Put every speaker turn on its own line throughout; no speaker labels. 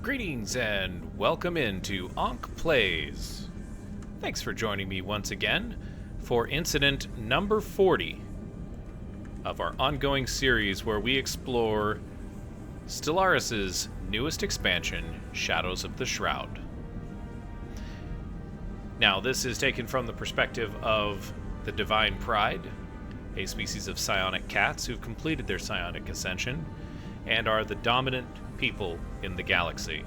Greetings and welcome into Ankh Plays. Thanks for joining me once again for incident number 40 of our ongoing series where we explore Stellaris' newest expansion, Shadows of the Shroud. Now, this is taken from the perspective of the Divine Pryde, a species of psionic cats who've completed their psionic ascension and are the dominant people in the galaxy.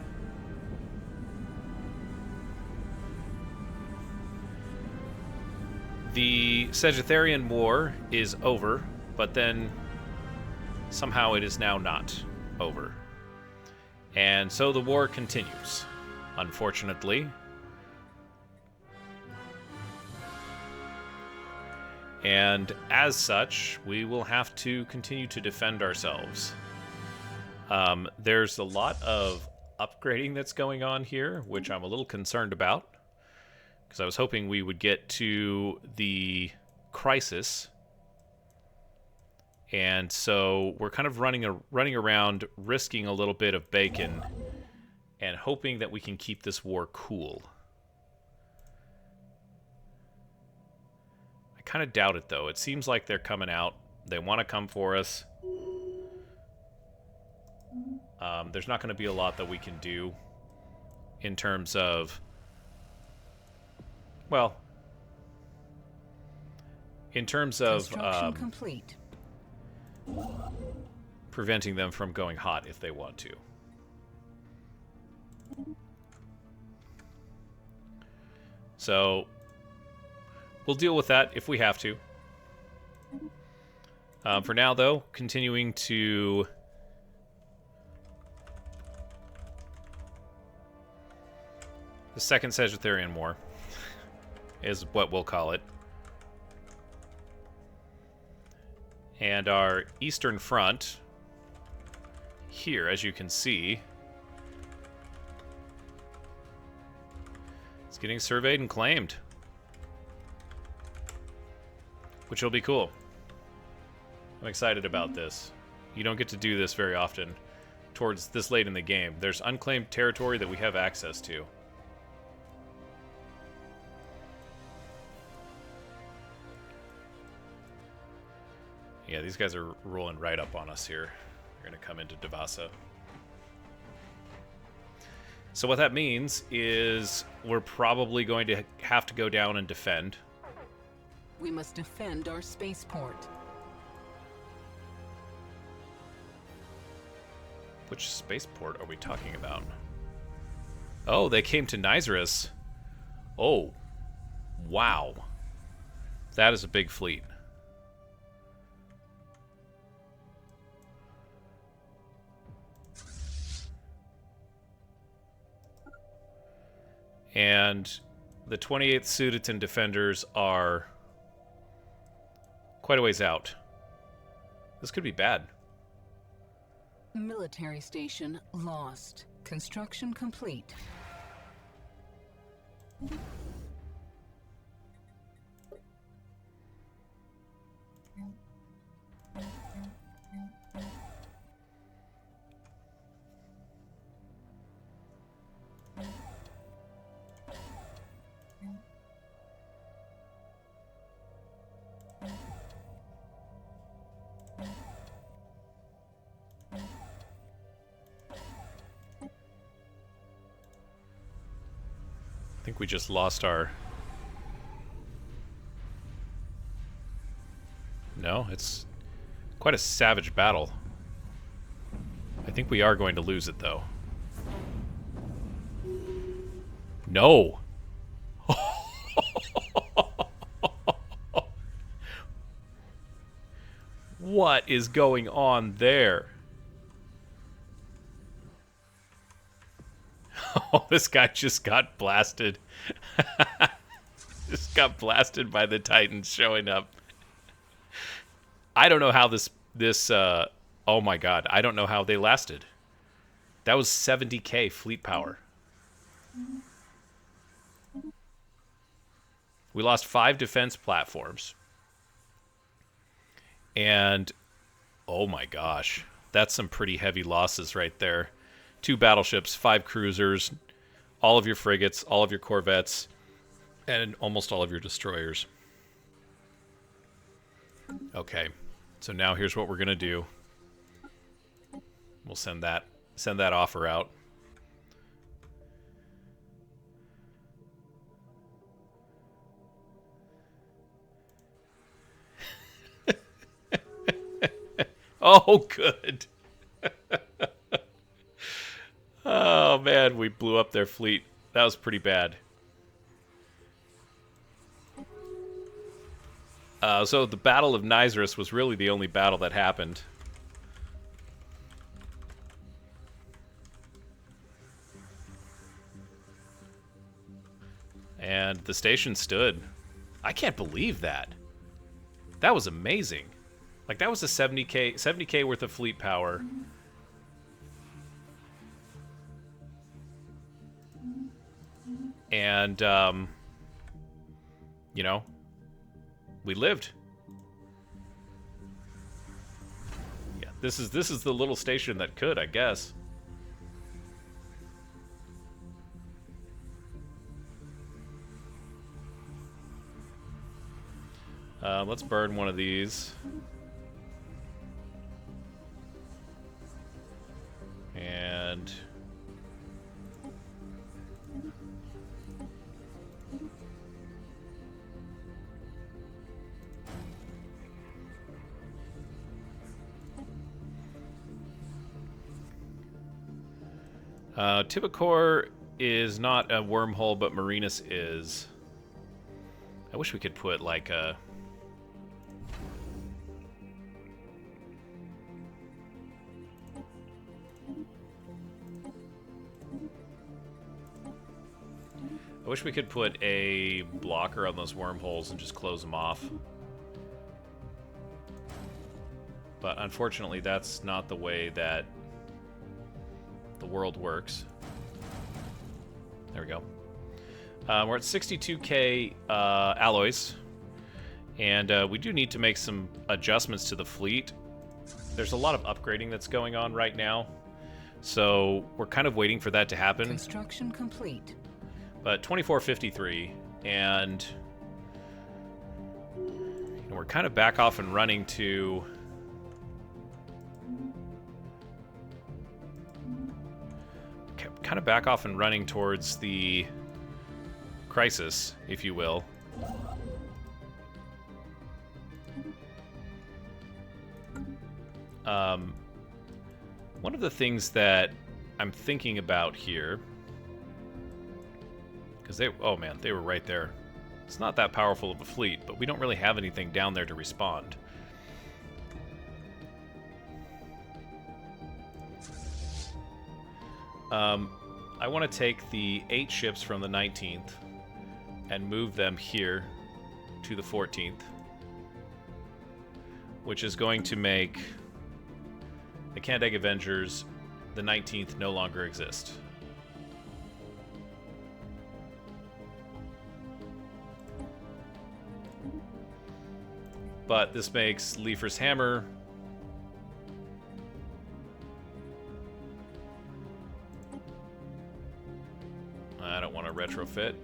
The Sagittarian War is over, but then somehow it is now not over. And so the war continues, unfortunately. And as such, we will have to continue to defend ourselves. There's a lot of upgrading that's going on here, which I'm a little concerned about, because I was hoping we would get to the crisis. And so we're kind of running around, risking a little bit of bacon, and hoping that we can keep this war cool. I kind of doubt it, though. It seems like they're coming out. They want to come for us. There's not going to be a lot that we can do in terms of, well, in terms of
complete.
Preventing them from going hot if they want to. So we'll deal with that if we have to. For now, though, continuing to the Second Sagittarian War is what we'll call it. And our Eastern Front, here, as you can see, it's getting surveyed and claimed. Which will be cool. I'm excited about this. You don't get to do this very often towards this late in the game. There's unclaimed territory that we have access to. Yeah, these guys are rolling right up on us here. They're going to come into Devasa. So what that means is we're probably going to have to go down and defend.
We must defend our spaceport.
Which spaceport are we talking about? Oh, they came to Nyzrax. Oh, wow. That is a big fleet. And the 28th Sudetan defenders are quite a ways out. This could be bad.
Military station lost. Construction complete.
I think we just lost our... No, it's quite a savage battle. I think we are going to lose it, though. No! What is going on there? Oh, this guy just got blasted. Just got blasted by the Titans showing up. I don't know how this oh my god, I don't know how they lasted. That was 70k fleet power. We lost 5 defense platforms. And oh my gosh, that's some pretty heavy losses right there. 2 battleships, 5 cruisers, all of your frigates, all of your corvettes, and almost all of your destroyers. Okay, so now here's what we're gonna do. We'll send that offer out. Oh, good. Oh, man, we blew up their fleet. That was pretty bad. So the Battle of Nyzrax was really the only battle that happened. And the station stood. I can't believe that. That was amazing. Like, that was a 70K worth of fleet power. And, you know, we lived. Yeah, this is the little station that could, I guess. Let's burn one of these. And Tibicor is not a wormhole, but Marinus is. I wish we could put like a... I wish we could put a blocker on those wormholes and just close them off. But unfortunately, that's not the way that the world works. There we go. We're at 62K alloys. And we do need to make some adjustments to the fleet. There's a lot of upgrading that's going on right now. So we're kind of waiting for that to happen.
Construction complete.
But 2453, and we're kind of back off and running to towards the crisis, if you will. One of the things that I'm thinking about here, because they were right there. It's not that powerful of a fleet, but we don't really have anything down there to respond. I want to take the 8 ships from the 19th and move them here to the 14th, which is going to make the Candag Avengers, the 19th, no longer exist. But this makes Leifer's Hammer I don't want to retrofit.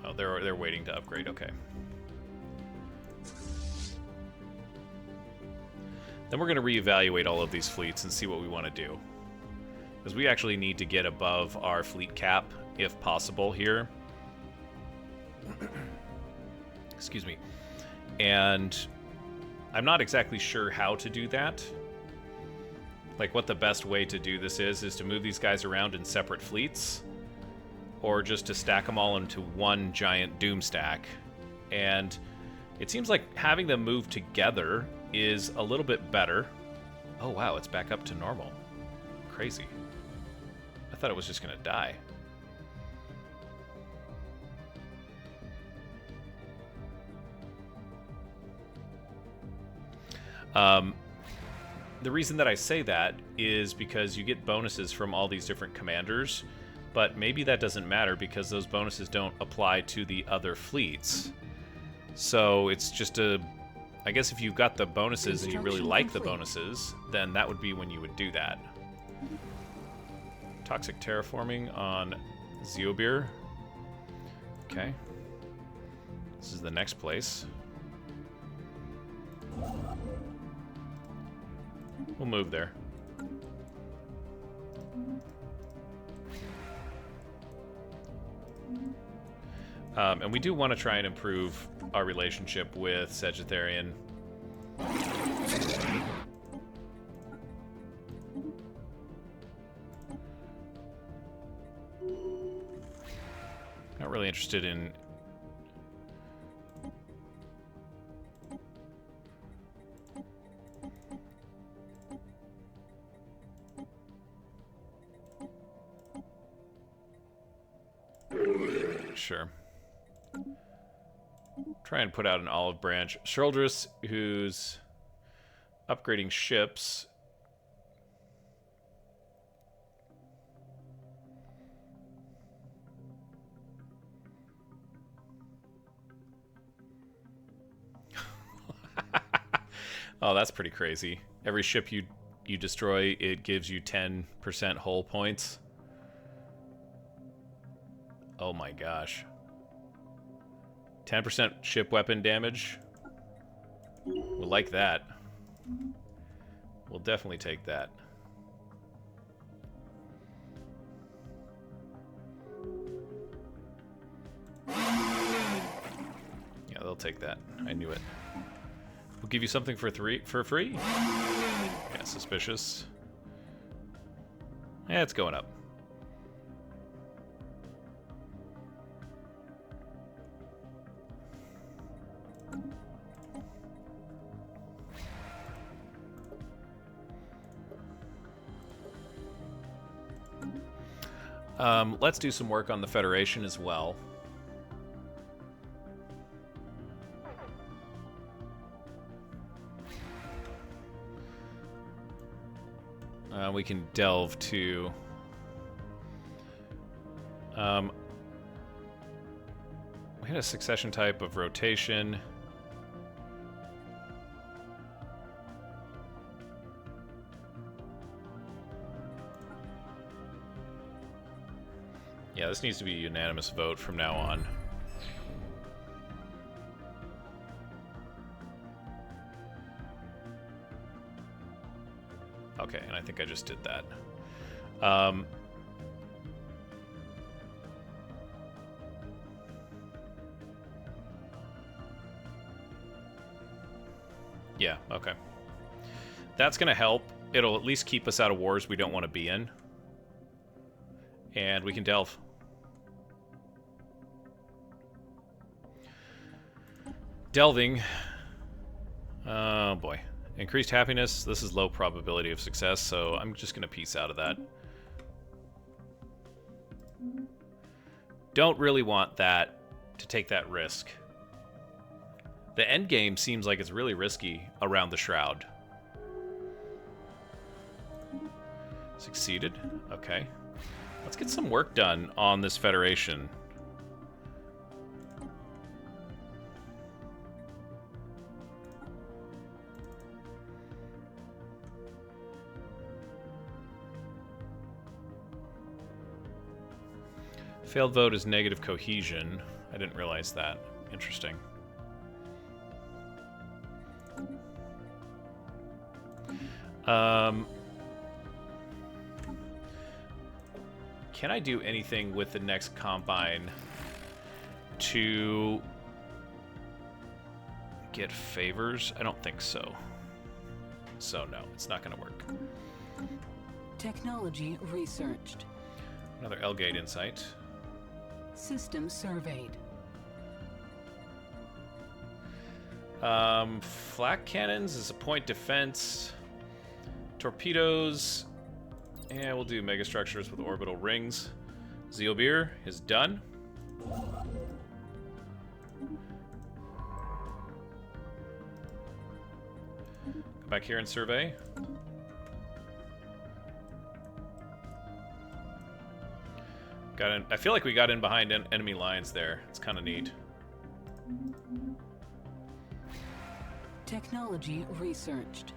Oh, they're waiting to upgrade. Okay. Then we're going to reevaluate all of these fleets and see what we want to do, because we actually need to get above our fleet cap if possible here. Excuse me. And I'm not exactly sure how to do that. Like, what the best way to do this is to move these guys around in separate fleets, or just to stack them all into one giant doom stack. And it seems like having them move together is a little bit better. Oh wow, it's back up to normal. Crazy. I thought it was just gonna die. The reason that I say that is because you get bonuses from all these different commanders, but maybe that doesn't matter because those bonuses don't apply to the other fleets. So it's just I guess if you've got the bonuses and you really like the bonuses, then that would be when you would do that. Toxic terraforming on Zeobir. Okay. This is the next place. We'll move there. And we do want to try and improve our relationship with Sagittarian. Not really interested in... Sure. Try and put out an olive branch. Sheldris, who's upgrading ships. Oh, that's pretty crazy. Every ship you destroy, it gives you 10% hull points. Oh my gosh. 10% ship weapon damage. We'll like that. We'll definitely take that. Yeah, they'll take that. I knew it. We'll give you something for free? Yeah, suspicious. Yeah, it's going up. Let's do some work on the Federation as well. We can delve to... we had a succession type of rotation. Yeah, this needs to be a unanimous vote from now on. Okay, and I think I just did that. Yeah, okay. That's going to help. It'll at least keep us out of wars we don't want to be in. And we can delve. Delving. Oh boy. Increased happiness. This is low probability of success, so I'm just going to peace out of that. Don't really want that to take that risk. The end game seems like it's really risky around the Shroud. Succeeded. Okay. Let's get some work done on this Federation. Failed vote is negative cohesion. I didn't realize that. Interesting. Can I do anything with the next combine to get favors? I don't think so. So no, it's not going to work.
Technology researched.
Another L-Gate insight.
System surveyed.
Flak cannons is a point defense. Torpedoes. Yeah, we'll do megastructures with orbital rings. Zeobir is done. Come back here and survey. Got in. I feel like we got in behind enemy lines there. It's kind of neat.
Technology researched.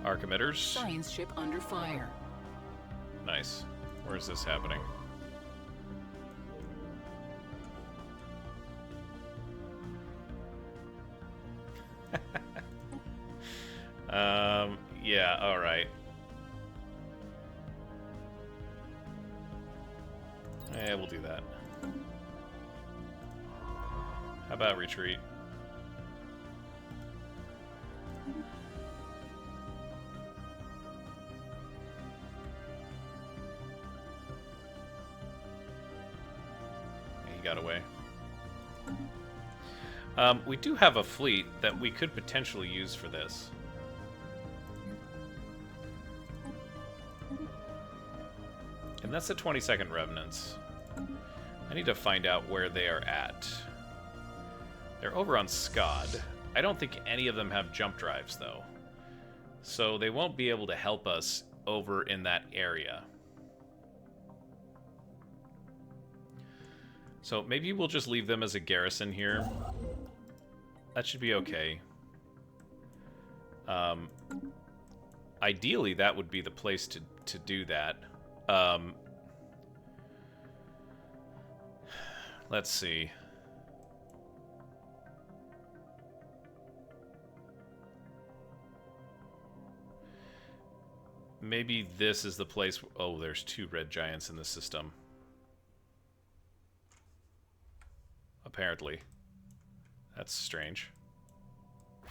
Arc emitters.
Science ship under fire.
Nice. Where is this happening? Yeah, alright. Yeah, we'll do that. How about retreat? He got away. We do have a fleet that we could potentially use for this. And that's the 22nd Revenants. I need to find out where they are at. They're over on Scod. I don't think any of them have jump drives, though. So they won't be able to help us over in that area. So maybe we'll just leave them as a garrison here. That should be okay. Ideally, that would be the place to do that. Let's see. Maybe this is the place. Oh, there's 2 red giants in the system. Apparently. That's strange. I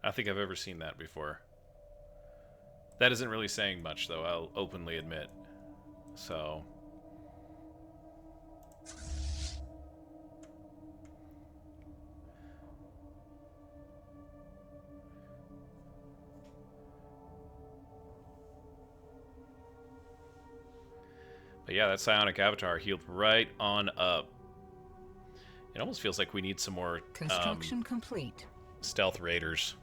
don't think I've ever seen that before. That isn't really saying much, though, I'll openly admit. So... But yeah, that psionic avatar healed right on up. It almost feels like we need some more
Construction complete.
Stealth raiders.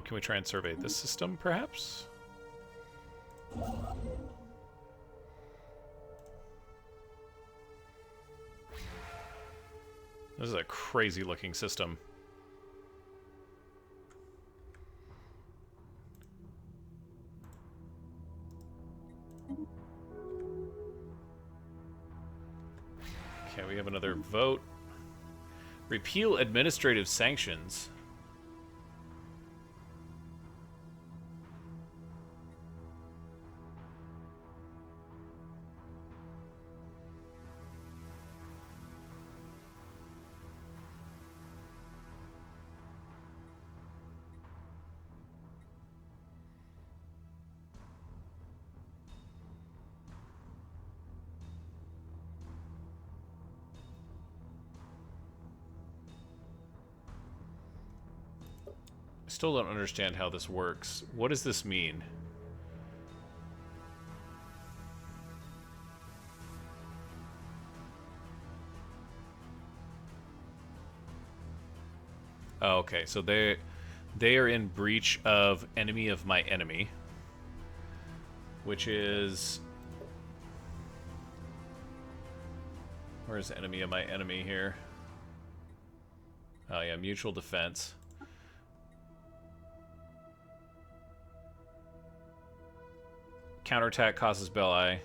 Can we try and survey this system, perhaps? This is a crazy-looking system. Okay, we have another vote. Repeal administrative sanctions. I still don't understand how this works. What does this mean? Oh, okay, so they are in breach of enemy of my enemy, which is... Where's enemy of my enemy here? Oh yeah, mutual defense. Counterattack causes belli.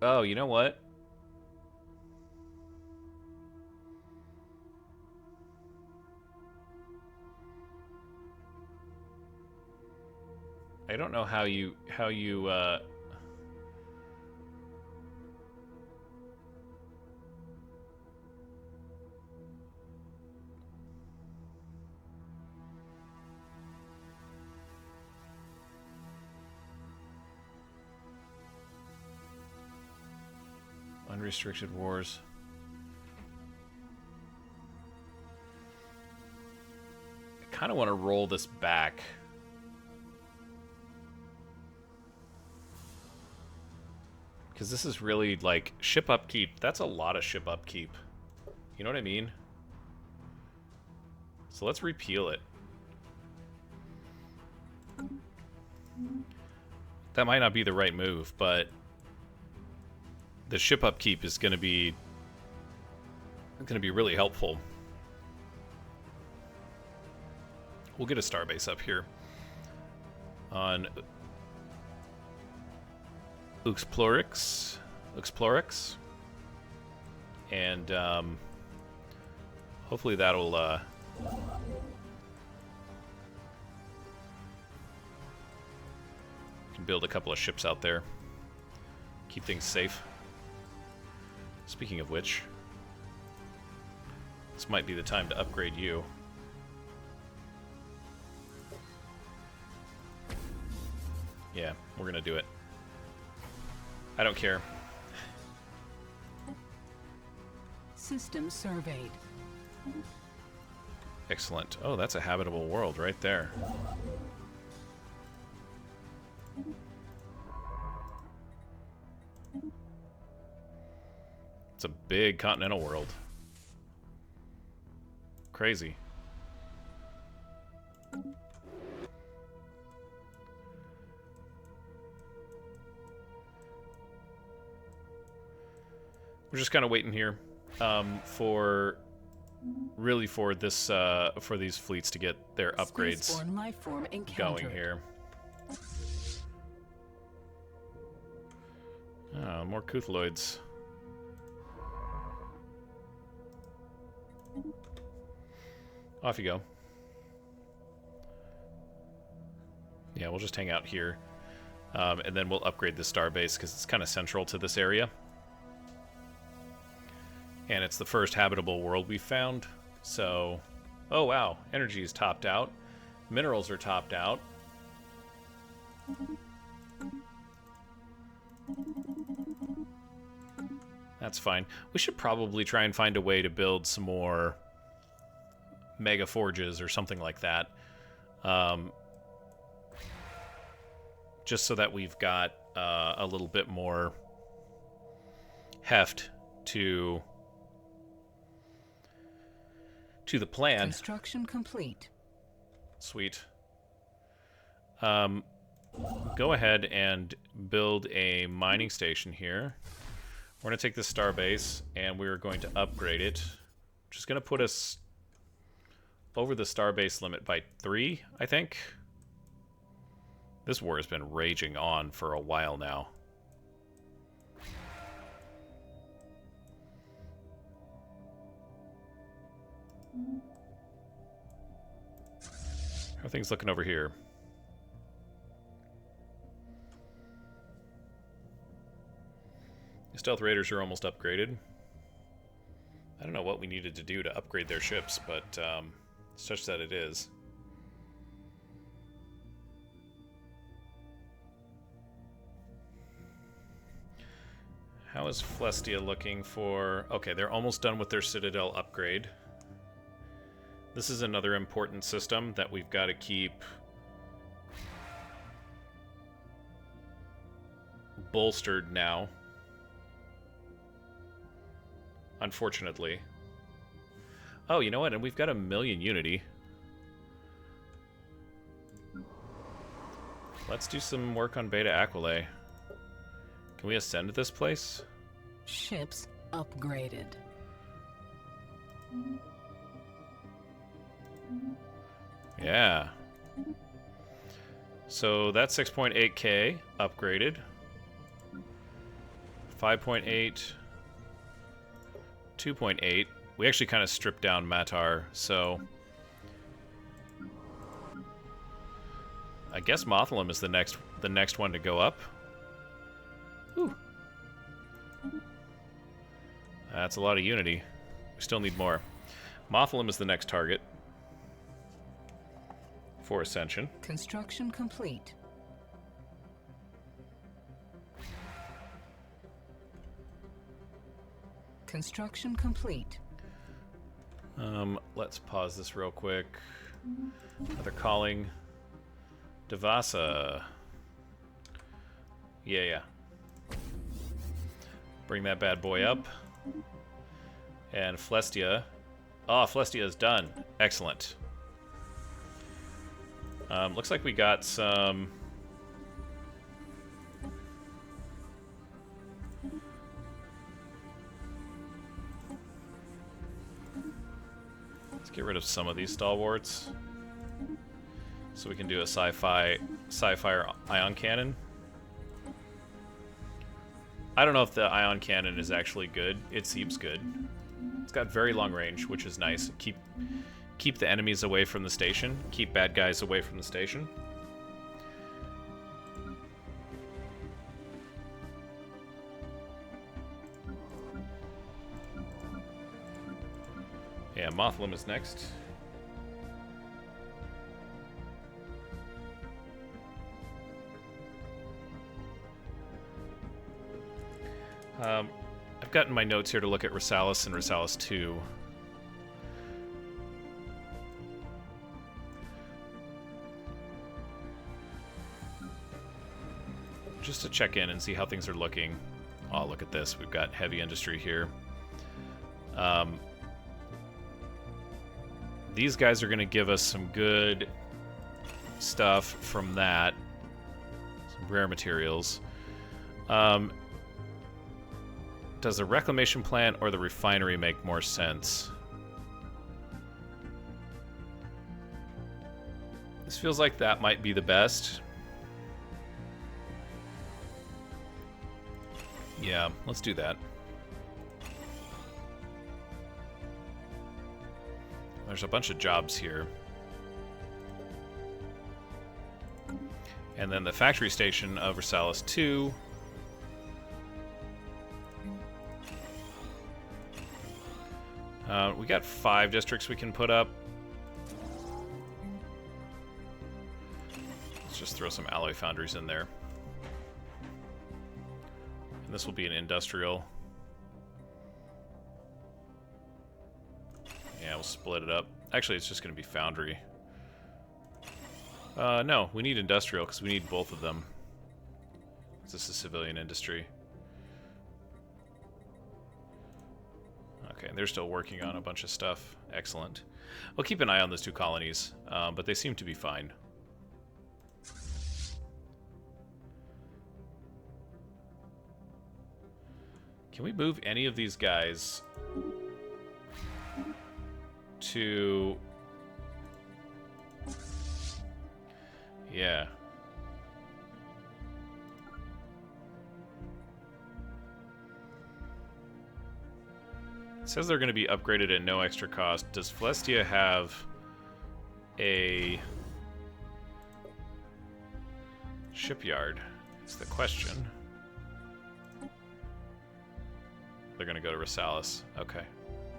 Oh, you know what? I don't know how you unrestricted wars. I kind of want to roll this back. Because this is really, like, ship upkeep. That's a lot of ship upkeep. You know what I mean? So let's repeal it. that might not be the right move, but the ship upkeep is going to be really helpful. We'll get a starbase up here on Uxplorix, and hopefully that'll can build a couple of ships out there, keep things safe. Speaking of which, this might be the time to upgrade you. Yeah, we're gonna do it. I don't care.
System surveyed.
Excellent. Oh, that's a habitable world right there. It's a big continental world. Crazy. We're just kind of waiting here for this for these fleets to get their upgrades going here. Oh, more Kuthaloids. Off you go. Yeah, we'll just hang out here. And then we'll upgrade the starbase because it's kind of central to this area. And it's the first habitable world we found. So, oh wow, energy is topped out. Minerals are topped out. That's fine. We should probably try and find a way to build some more mega forges or something like that. Just so that we've got a little bit more heft to the plan.
Construction complete.
Sweet. Go ahead and build a mining station here. We're going to take this starbase and we're going to upgrade it, which is going to put us over the starbase limit by 3, I think. This war has been raging on for a while now. How are things looking over here? The Stealth Raiders are almost upgraded. I don't know what we needed to do to upgrade their ships, but such that it is. How is Flestia looking for... Okay, they're almost done with their Citadel upgrade. This is another important system that we've got to keep bolstered now. Unfortunately. Oh, you know what? And we've got 1,000,000 unity. Let's do some work on Beta Aquilae. Can we ascend this place?
Ships upgraded.
Yeah. So that's 6.8k upgraded. 5.8. 2.8. We actually kind of stripped down Matar, so I guess Mothalem is the next one to go up. Whew. That's a lot of unity. We still need more. Mothalem is the next target for Ascension.
Construction complete. Construction complete.
Let's pause this real quick. They're calling Devasa. Yeah. Bring that bad boy up. And Flestia. Oh, Flestia is done. Excellent. Looks like we got some Let's get rid of some of these stalwarts. So we can do a sci-fi ion cannon. I don't know if the ion cannon is actually good. It seems good. It's got very long range, which is nice. Keep the enemies away from the station. Keep bad guys away from the station. Yeah, Mothlim is next. I've gotten my notes here to look at Risalis and Risalis 2. Just to check in and see how things are looking. Oh, look at this. We've got heavy industry here. These guys are going to give us some good stuff from that. Some rare materials. Does the reclamation plant or the refinery make more sense? This feels like that might be the best. Yeah, let's do that. There's a bunch of jobs here. And then the factory station of Risalis 2. We got 5 districts we can put up. Let's just throw some alloy foundries in there. And this will be an industrial. Yeah, we'll split it up. Actually, it's just going to be foundry. No, we need industrial because we need both of them. This is civilian industry. Okay, they're still working on a bunch of stuff. Excellent. We'll keep an eye on those 2 colonies, but they seem to be fine. Can we move any of these guys to... Yeah. It says they're going to be upgraded at no extra cost. Does Celestia have a shipyard? That's the question. They're going to go to Risalis. Okay,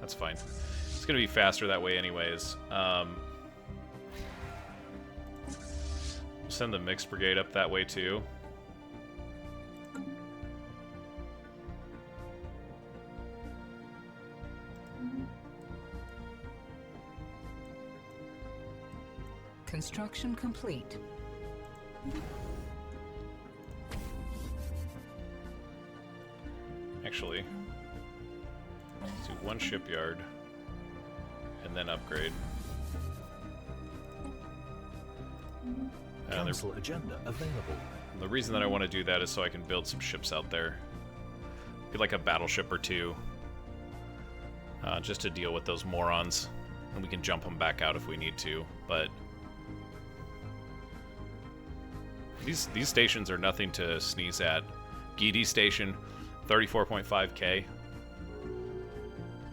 that's fine. It's going to be faster that way anyways. We'll send the mixed brigade up that way too.
Construction complete.
Actually, let's do 1 shipyard and then upgrade.
Council agenda available.
The reason that I want to do that is so I can build some ships out there. Get like a battleship or 2. Just to deal with those morons. And we can jump them back out if we need to, but... These stations are nothing to sneeze at. Gidi station, 34.5k.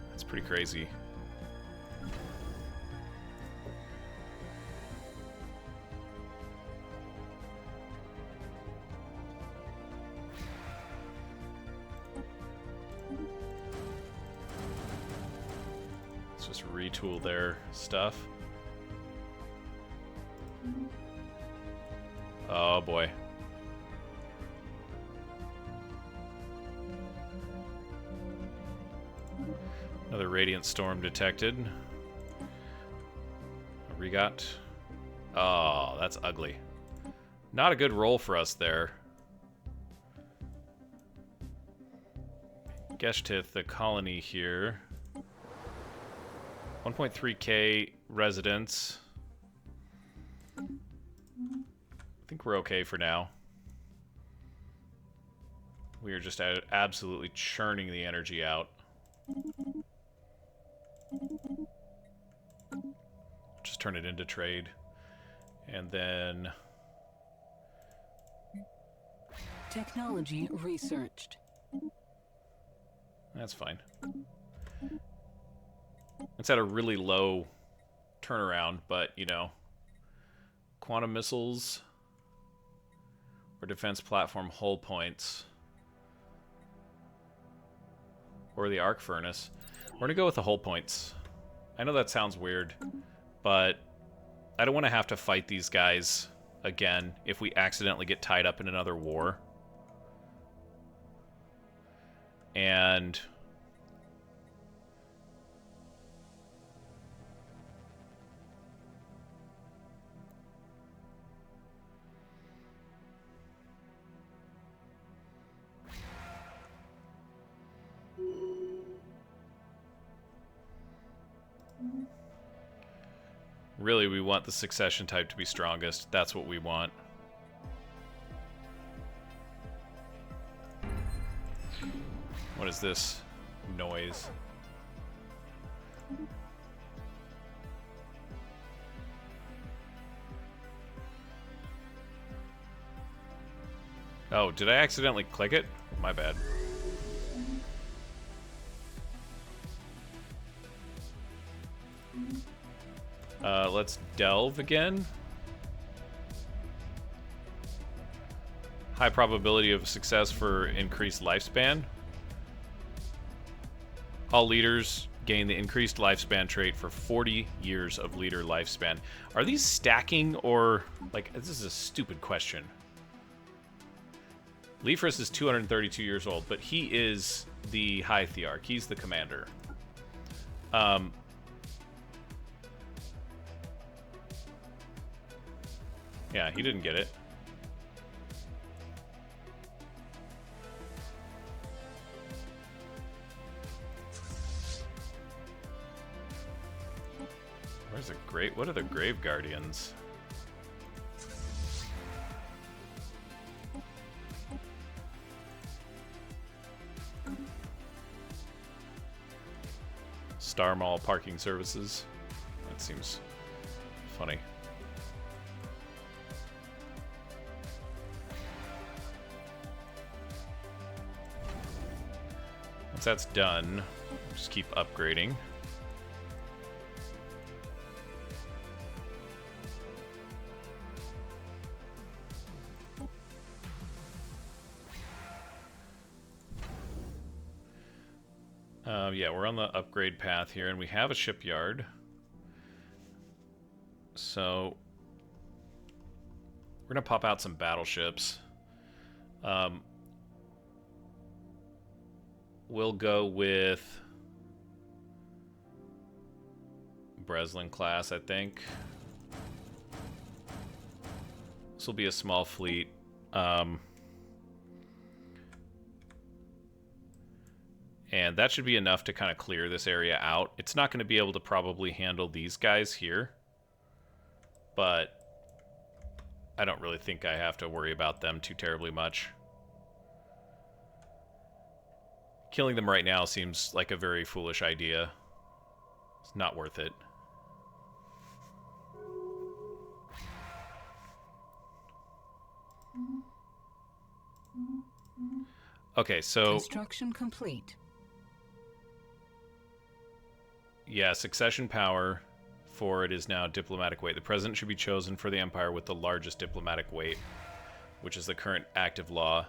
That's pretty crazy. Let's just retool their stuff. Oh boy. Another radiant storm detected. What we got? Oh, that's ugly. Not a good roll for us there. Geshtith, the colony here. 1.3k residents. I think we're okay for now. We are just absolutely churning the energy out. just turn it into trade. And then...
Technology researched.
That's fine. It's at a really low turnaround, but, you know, quantum missiles or defense platform hull points or the arc furnace. We're going to go with the hull points. I know that sounds weird, but I don't want to have to fight these guys again if we accidentally get tied up in another war. And really, we want the succession type to be strongest. That's what we want. What is this noise? Oh, did I accidentally click it? My bad. Let's delve again. High probability of success for increased lifespan. All leaders gain the increased lifespan trait for 40 years of leader lifespan. Are these stacking or... like, this is a stupid question. Lyra is 232 years old, but he is the High Thearch. He's the commander. Yeah, he didn't get it. Where's the great? What are the Grave Guardians? Star Mall parking services. That seems funny. Once that's done, just keep upgrading. Yeah, we're on the upgrade path here, and we have a shipyard. So we're gonna pop out some battleships. We'll go with Breslin class, I think. This will be a small fleet. And that should be enough to kind of clear this area out. It's not going to be able to probably handle these guys here, but I don't really think I have to worry about them too terribly much. Killing them right now seems like a very foolish idea. It's not worth it. Okay, so...
Construction complete.
Yeah, succession power for it is now diplomatic weight. The president should be chosen for the empire with the largest diplomatic weight, which is the current active law.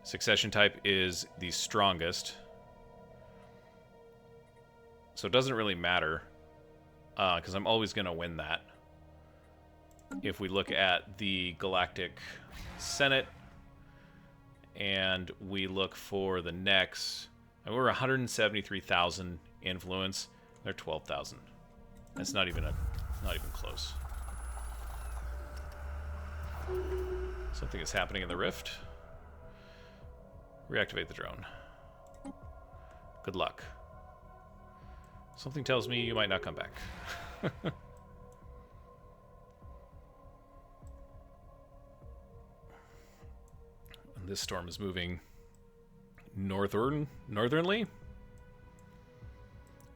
Succession type is the strongest. So it doesn't really matter, because I'm always going to win that. If we look at the Galactic Senate, and we look for the next, and we're 173,000 influence. They're 12,000. That's not even close. Something is happening in the rift. Reactivate the drone. Good luck. Something tells me you might not come back. And this storm is moving northernly.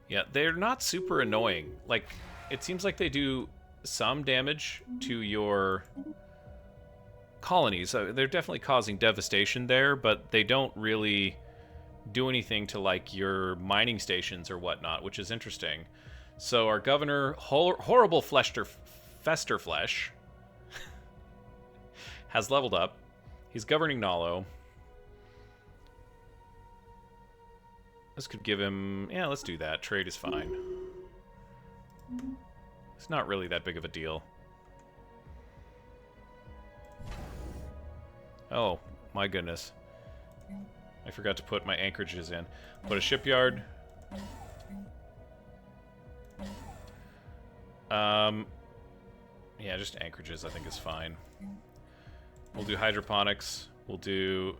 Yeah, they're not super annoying. Like, it seems like they do some damage to your colonies. They're definitely causing devastation there, but they don't really do anything to like your mining stations or whatnot, which is interesting. So our governor, horrible Festerflesh, has leveled up. He's governing Nalo. This could give him... Yeah, let's do that. Trade is fine. It's not really that big of a deal. Oh, my goodness. I forgot to put my anchorages in. Put a shipyard. Yeah, just anchorages I think is fine. We'll do hydroponics. We'll do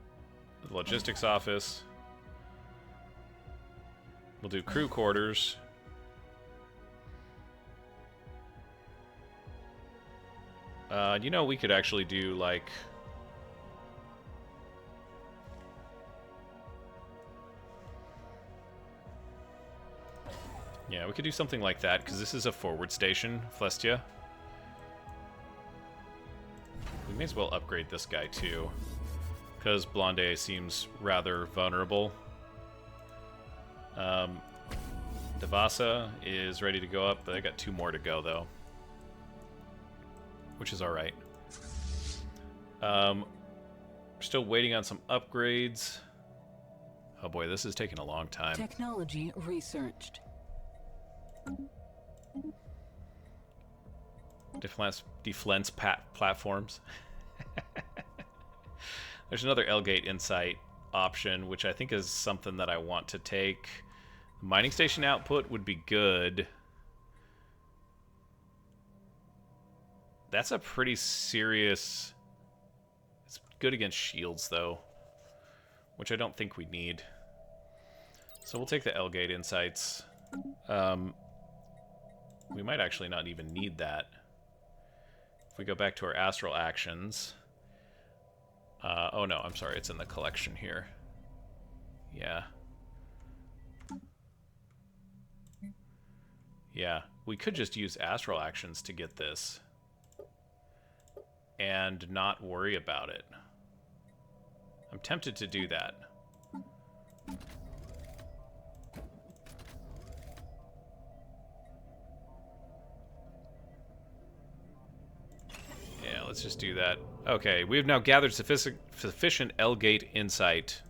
the logistics office. We'll do crew quarters. You know, we could actually do, like... Yeah, we could do something like that, because this is a forward station, Flestia. We may as well upgrade this guy, too, because Blonde seems rather vulnerable. Devasa is ready to go up, but I got 2 more to go, though. Which is alright. We're still waiting on some upgrades. Oh boy, this is taking a long time.
Technology researched.
Defense platforms. There's another L-Gate Insight option, which I think is something that I want to take. Mining station output would be good. That's a pretty serious... It's good against shields, though, which I don't think we need. So we'll take the L-Gate Insights. We might actually not even need that. If we go back to our astral actions... oh no, I'm sorry, it's in the collection here. Yeah. Yeah, we could just use astral actions to get this. And not worry about it. I'm tempted to do that. Yeah, let's just do that. Okay, we have now gathered sufficient L-Gate Insight.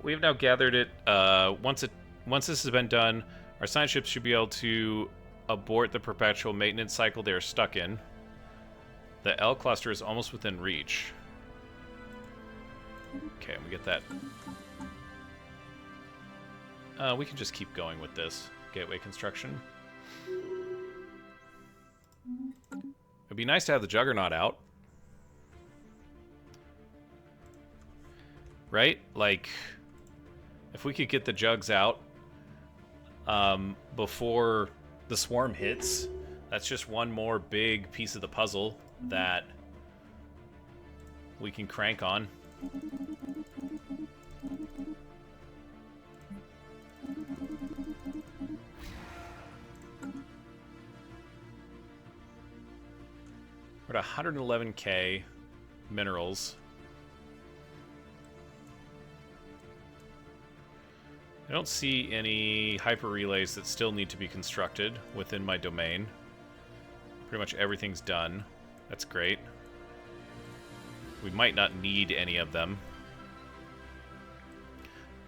We've now gathered it. Once this has been done, our science ships should be able to abort the perpetual maintenance cycle they are stuck in. The L cluster is almost within reach. Okay, we get that. We can just keep going with this gateway construction. It'd be nice to have the Juggernaut out. Right? Like, if we could get the Jugs out before the Swarm hits, that's just one more big piece of the puzzle that we can crank on. We're at 111k minerals. I don't see any hyper relays that still need to be constructed within my domain. Pretty much everything's done. That's great. We might not need any of them.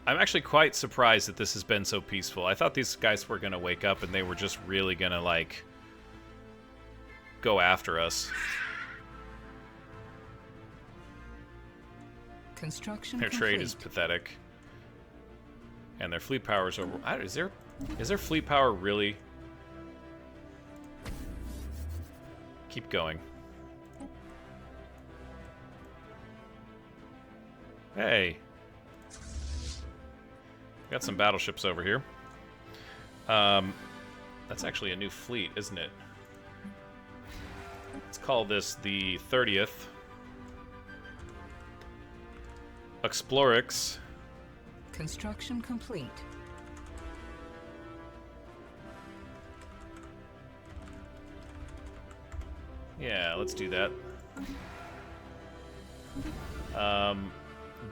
I'm actually quite surprised that this has been so peaceful. I thought these guys were going to wake up and they were just really going to, like, go after us.
Construction
Their
complete.
trade is pathetic. And their fleet power is over. Is there fleet power really? Keep going. Hey. Got some battleships over here. That's actually a new fleet, isn't it? Let's call this the 30th. Explorix.
Construction complete.
Yeah, let's do that.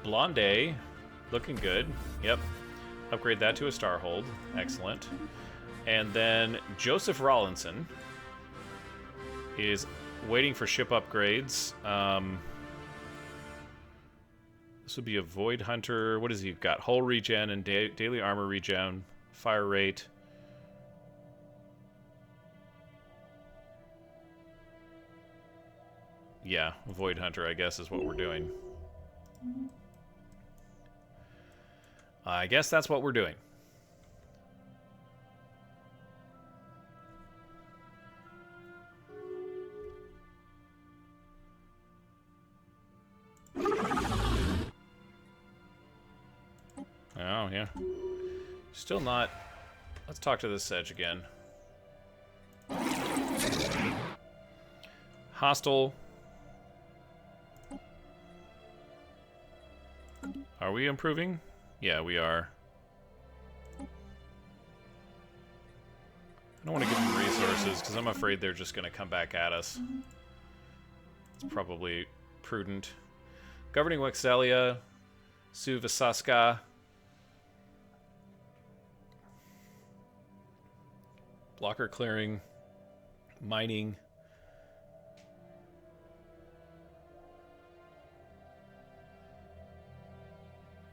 Blonde, looking good. Yep. Upgrade that to a Starhold. Excellent. And then Joseph Rawlinson is waiting for ship upgrades. This would be a Void Hunter. What has he got? Hull regen and daily armor regen. Fire rate. Yeah, Void Hunter, I guess, is what we're doing. I guess that's what we're doing. Oh, yeah. Still not... Let's talk to this Sedge again. Hostile. Are we improving? Yeah, we are. I don't want to give them resources, because I'm afraid they're just going to come back at us. It's probably prudent. Governing Wexelia. Suvasaska. Blocker clearing. Mining.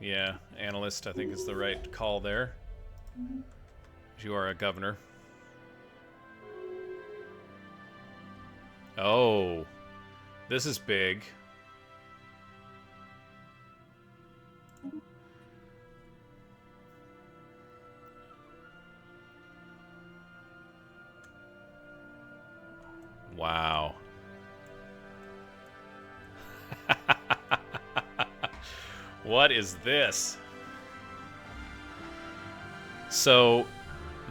Yeah, analyst, I think, is the right call there. You are a governor. Oh, this is big. Wow. What is this? So,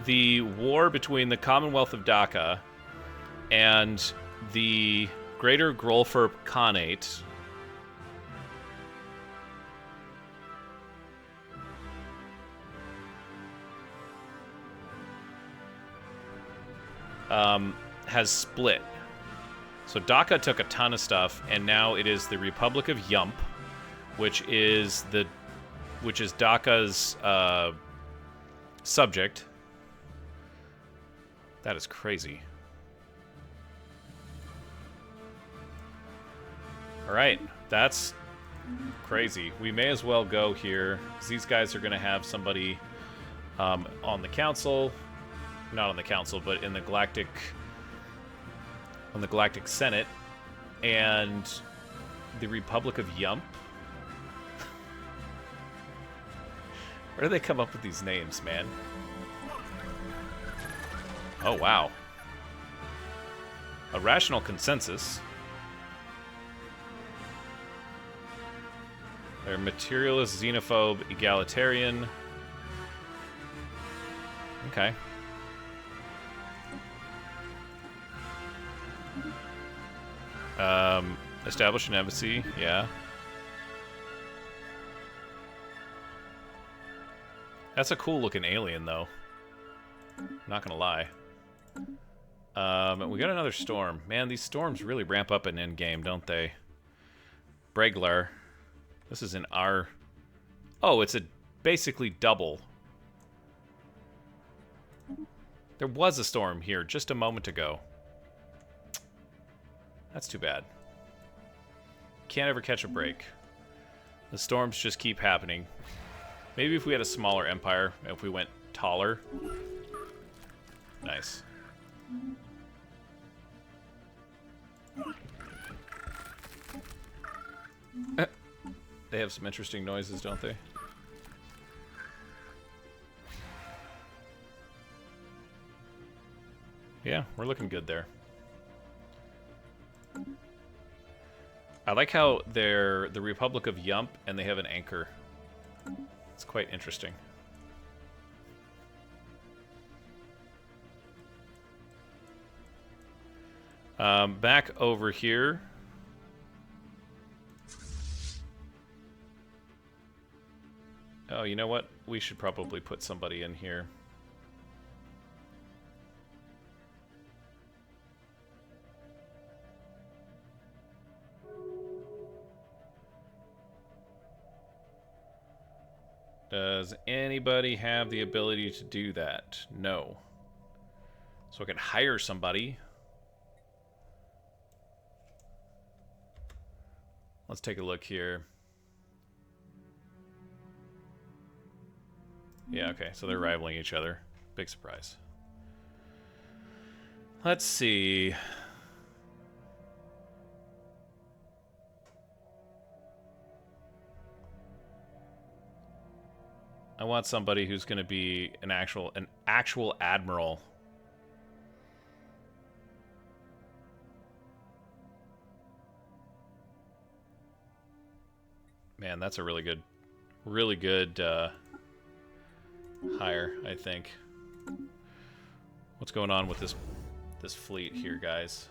the war between the Commonwealth of Dhaka and the Greater Grolfer Khanate has split. So Dhaka took a ton of stuff, and now it is the Republic of Yump, which is Dhaka's subject. That is crazy. All right, that's crazy. We may as well go here, because these guys are going to have somebody on the council, not on the council, but in the Galactic Senate, and the Republic of Yump. Where do they come up with these names, man? Oh, wow. A rational consensus. They're materialist, xenophobe, egalitarian. Okay. Establish an embassy, yeah. That's a cool looking alien, though. Not gonna lie. We got another storm. Man, these storms really ramp up in endgame, don't they? Breglar. This is in our... Oh, it's a basically double. There was a storm here just a moment ago. That's too bad. Can't ever catch a break. The storms just keep happening. Maybe if we had a smaller empire, if we went taller. Nice. They have some interesting noises, don't they? Yeah, we're looking good there. I like how they're the Republic of Yump and they have an anchor. It's quite interesting. Back over here. Oh, you know what? We should probably put somebody in here. Does anybody have the ability to do that? No. So I can hire somebody. Let's take a look here. Yeah, okay, so they're rivaling each other. Big surprise. Let's see. I want somebody who's going to be an actual admiral. Man, that's a really good hire, I think. What's going on with this fleet here, guys?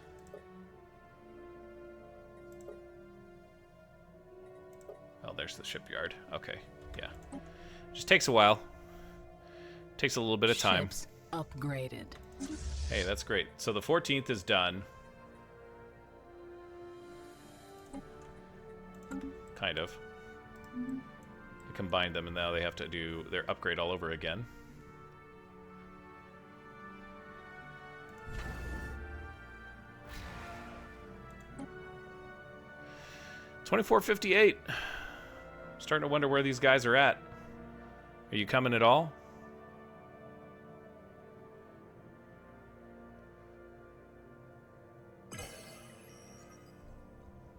Oh, there's the shipyard. Okay, yeah. Just takes a while. Takes a little bit of time.
Ships upgraded.
Hey, that's great. So the 14th is done. Kind of. I combined them and now they have to do their upgrade all over again. $24.58. Starting to wonder where these guys are at. Are you coming at all?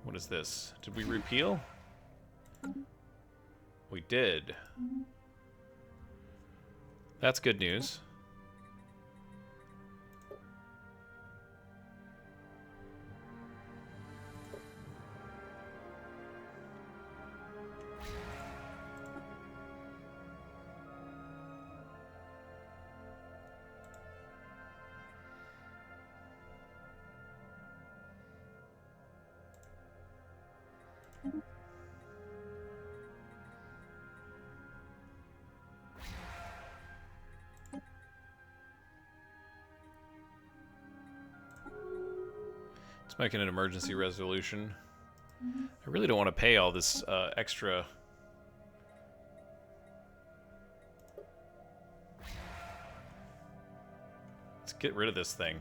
What is this? Did we repeal? We did. That's good news. Let's make it an emergency resolution. I really don't want to pay all this extra. Let's get rid of this thing.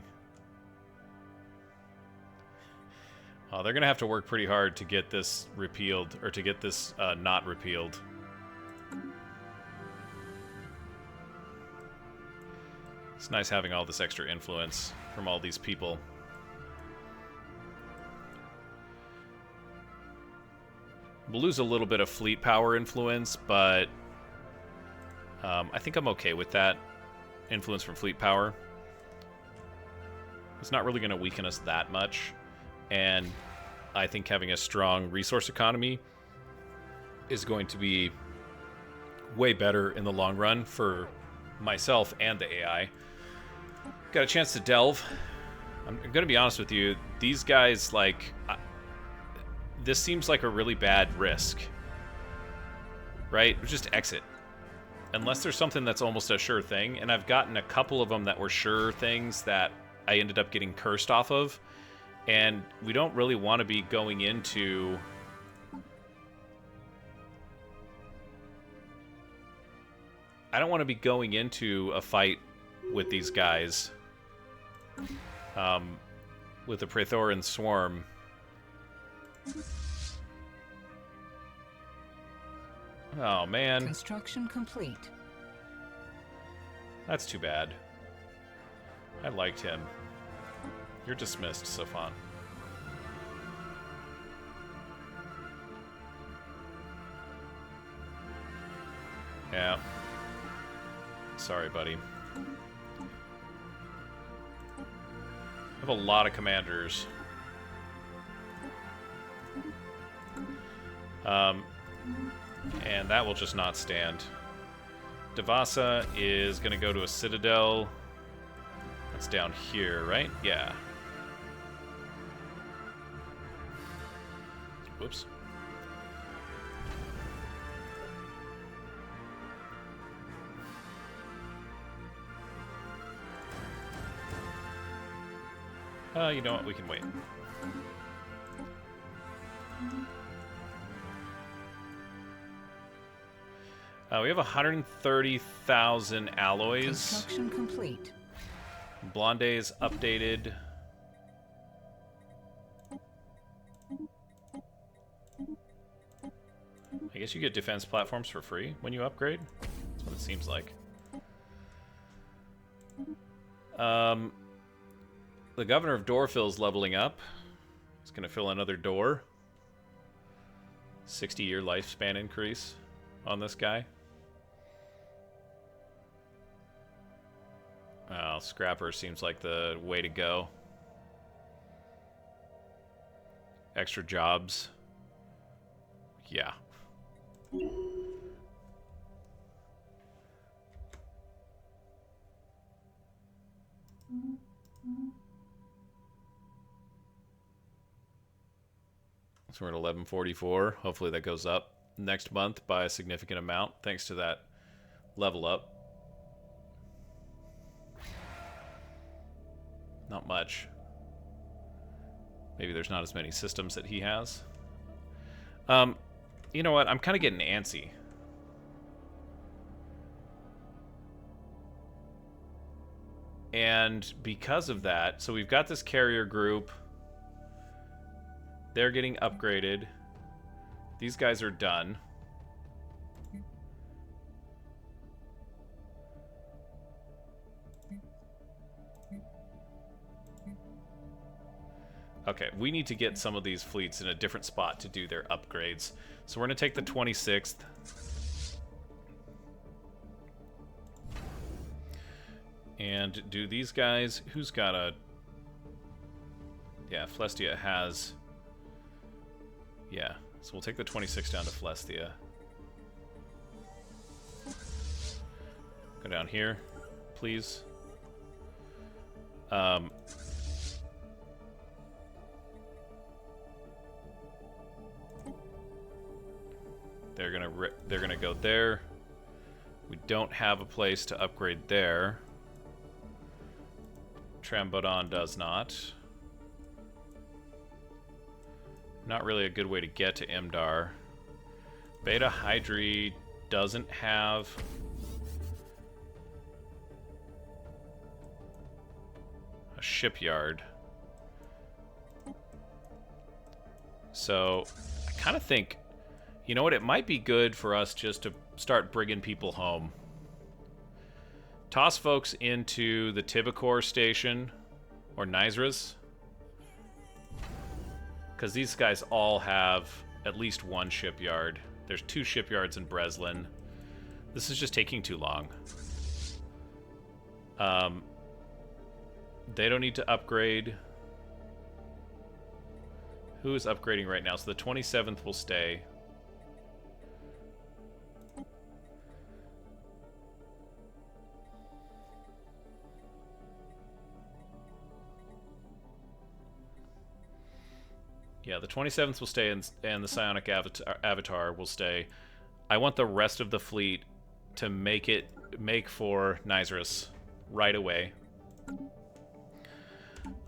They're going to have to work pretty hard to get this repealed, or to get this not repealed. It's nice having all this extra influence from all these people. We'll lose a little bit of fleet power influence, but I think I'm okay with that influence from fleet power. It's not really going to weaken us that much, and I think having a strong resource economy is going to be way better in the long run for myself and the AI. Got a chance to delve. I'm going to be honest with you. These guys, like... this seems like a really bad risk. Right? Just exit. Unless there's something that's almost a sure thing. And I've gotten a couple of them that were sure things that I ended up getting cursed off of. And we don't really want to be going into... I don't want to be going into a fight with these guys. With the Praetorian Swarm. Oh, man.
Construction complete.
That's too bad. I liked him. You're dismissed, Sofan. Yeah. Sorry, buddy. I have a lot of commanders. And that will just not stand. Devasa is going to go to a citadel. That's down here, right? Yeah. Whoops. You know what? We can wait. We have 130,000 alloys.
Construction complete.
Blonde's updated. I guess you get defense platforms for free when you upgrade. That's what it seems like. The governor of Dorfill's leveling up. He's going to fill another door. 60-year lifespan increase on this guy. Oh, Scrapper seems like the way to go. Extra jobs. Yeah. So we're at 1144. Hopefully that goes up next month by a significant amount thanks to that level up. Not much. Maybe there's not as many systems that he has. You know what? I'm kind of getting antsy. And because of that, so we've got this carrier group. They're getting upgraded. These guys are done. Okay, we need to get some of these fleets in a different spot to do their upgrades. So we're going to take the 26th. And do these guys... Who's got a... Yeah, Flestia has... Yeah, so we'll take the 26 down to Flestia. Go down here, please. They're gonna go there. We don't have a place to upgrade there. Trambodon does not. Not really a good way to get to Imdar. Beta Hydri doesn't have a shipyard. So I kind of think, you know what, it might be good for us just to start bringing people home. Toss folks into the Tibicor station or Nyzrax, because these guys all have at least one shipyard. There's 2 shipyards in Breslin. This is just taking too long. They don't need to upgrade. Who is upgrading right now? So the 27th will stay. Yeah, the 27th will stay, and the psionic avatar will stay. I want the rest of the fleet to make for Nyzrax right away.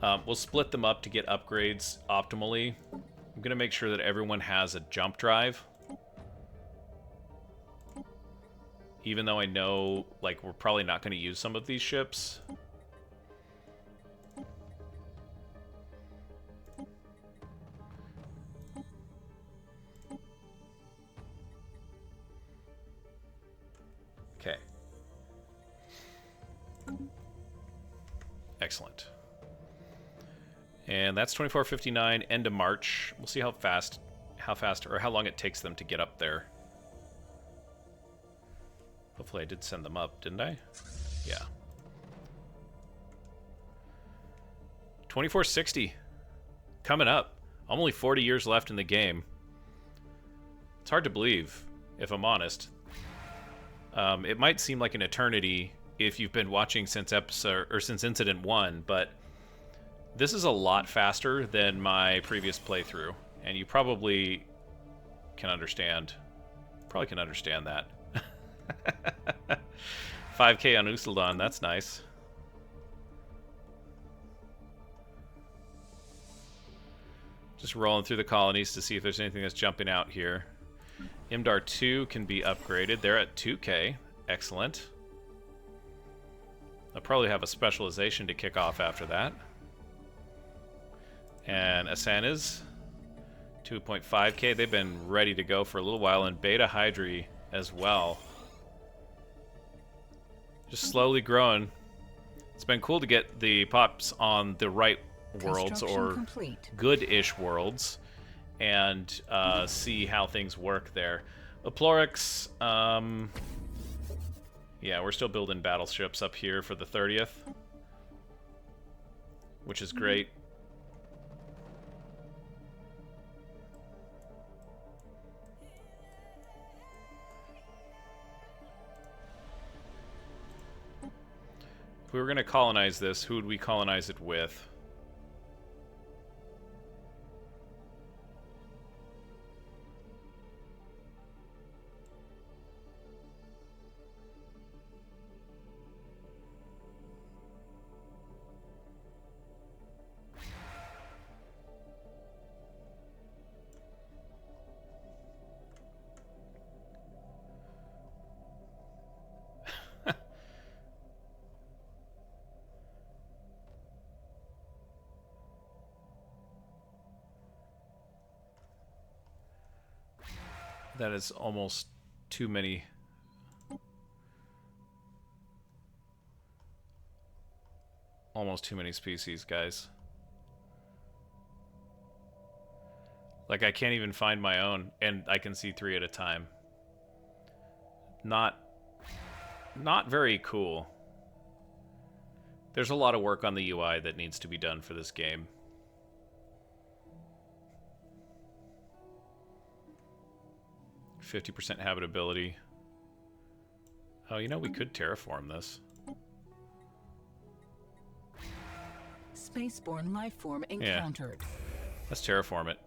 We'll split them up to get upgrades optimally. I'm going to make sure that everyone has a jump drive. Even though I know, like, we're probably not going to use some of these ships. Okay. Excellent. And that's 2459, end of March. We'll see how fast, or how long it takes them to get up there. Hopefully I did send them up, didn't I? Yeah. 2460. Coming up. Only 40 years left in the game. It's hard to believe, if I'm honest. It might seem like an eternity if you've been watching since Incident 1, but this is a lot faster than my previous playthrough, And you probably can understand. Probably can understand that. 5K on Usuldon, that's nice. Just rolling through the colonies to see if there's anything that's jumping out here. Imdar 2 can be upgraded. They're at 2K. Excellent. They'll probably have a specialization to kick off after that. And Asana's 2.5K. They've been ready to go for a little while. And Beta Hydri as well. Just slowly growing. It's been cool to get the pops on the right worlds, or good-ish worlds, and see how things work there. Aplorix, yeah, we're still building battleships up here for the 30th, which is great. If we were going to colonize this, who would we colonize it with? That is almost too many. Almost too many species, guys. Like, I can't even find my own, and I can see 3 at a time. Not very cool. There's a lot of work on the UI that needs to be done for this game. %50 habitability. Oh, you know, we could terraform this.
Spaceborne life form encountered.
Yeah. Let's terraform it.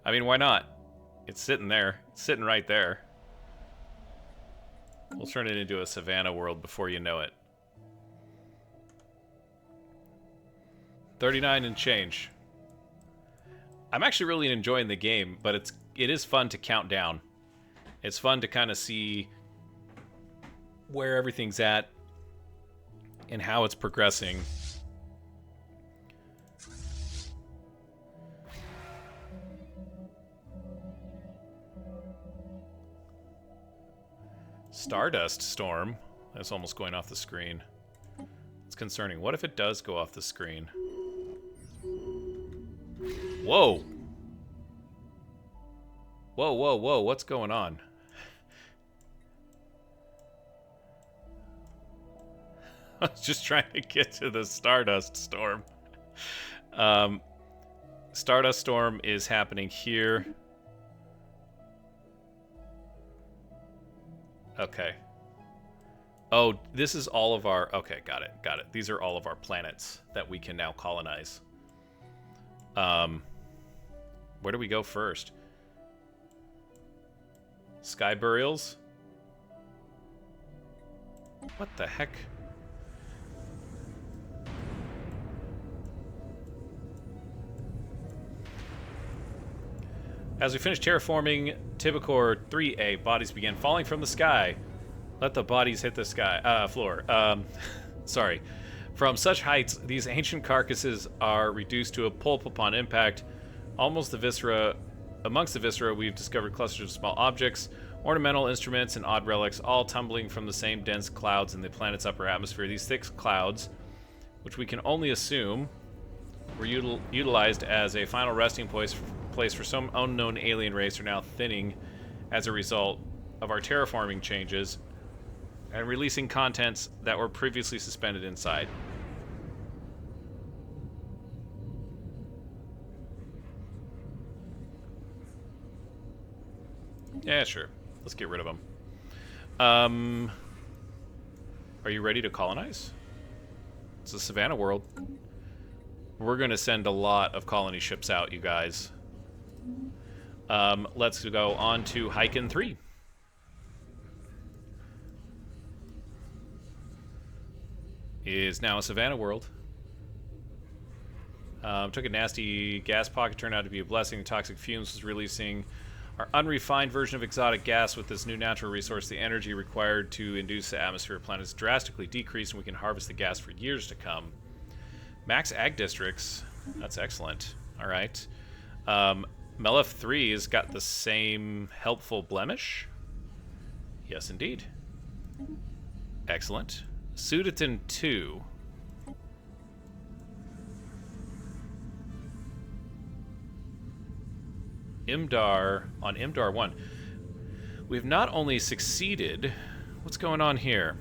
I mean, why not? It's sitting there. It's sitting right there. We'll turn it into a savannah world before you know it. 39 and change. I'm actually really enjoying the game, but it is fun to count down. It's fun to kind of see where everything's at and how it's progressing. Stardust Storm. That's almost going off the screen. It's concerning. What if it does go off the screen? Whoa! Whoa, whoa, whoa, what's going on? I was just trying to get to the Stardust Storm. Stardust Storm is happening here. Okay. Oh, this is all of our... Okay, got it, got it. These are all of our planets that we can now colonize. Where do we go first? Sky Burials? What the heck? As we finish terraforming Tibicor 3A, bodies began falling from the sky. Let the bodies hit the sky, floor. Sorry. From such heights, these ancient carcasses are reduced to a pulp upon impact. Amongst the viscera, we've discovered clusters of small objects, ornamental instruments, and odd relics, all tumbling from the same dense clouds in the planet's upper atmosphere. These thick clouds, which we can only assume were utilized as a final resting place for some unknown alien race, are now thinning as a result of our terraforming changes and releasing contents that were previously suspended inside. Yeah, sure. Let's get rid of them. Are you ready to colonize? It's a savannah world. We're going to send a lot of colony ships out, you guys. Let's go on to Hyken 3. Is now a Savannah world. Took a nasty gas pocket, turned out to be a blessing. Toxic fumes was releasing our unrefined version of exotic gas. With this new natural resource, the energy required to induce the atmosphere of the planet is drastically decreased, and we can harvest the gas for years to come. Max ag districts. That's excellent. All right. Melef 3 has got the same helpful blemish. Yes, indeed. Excellent. Sudeton 2. Imdar on Imdar 1. We've not only succeeded... What's going on here?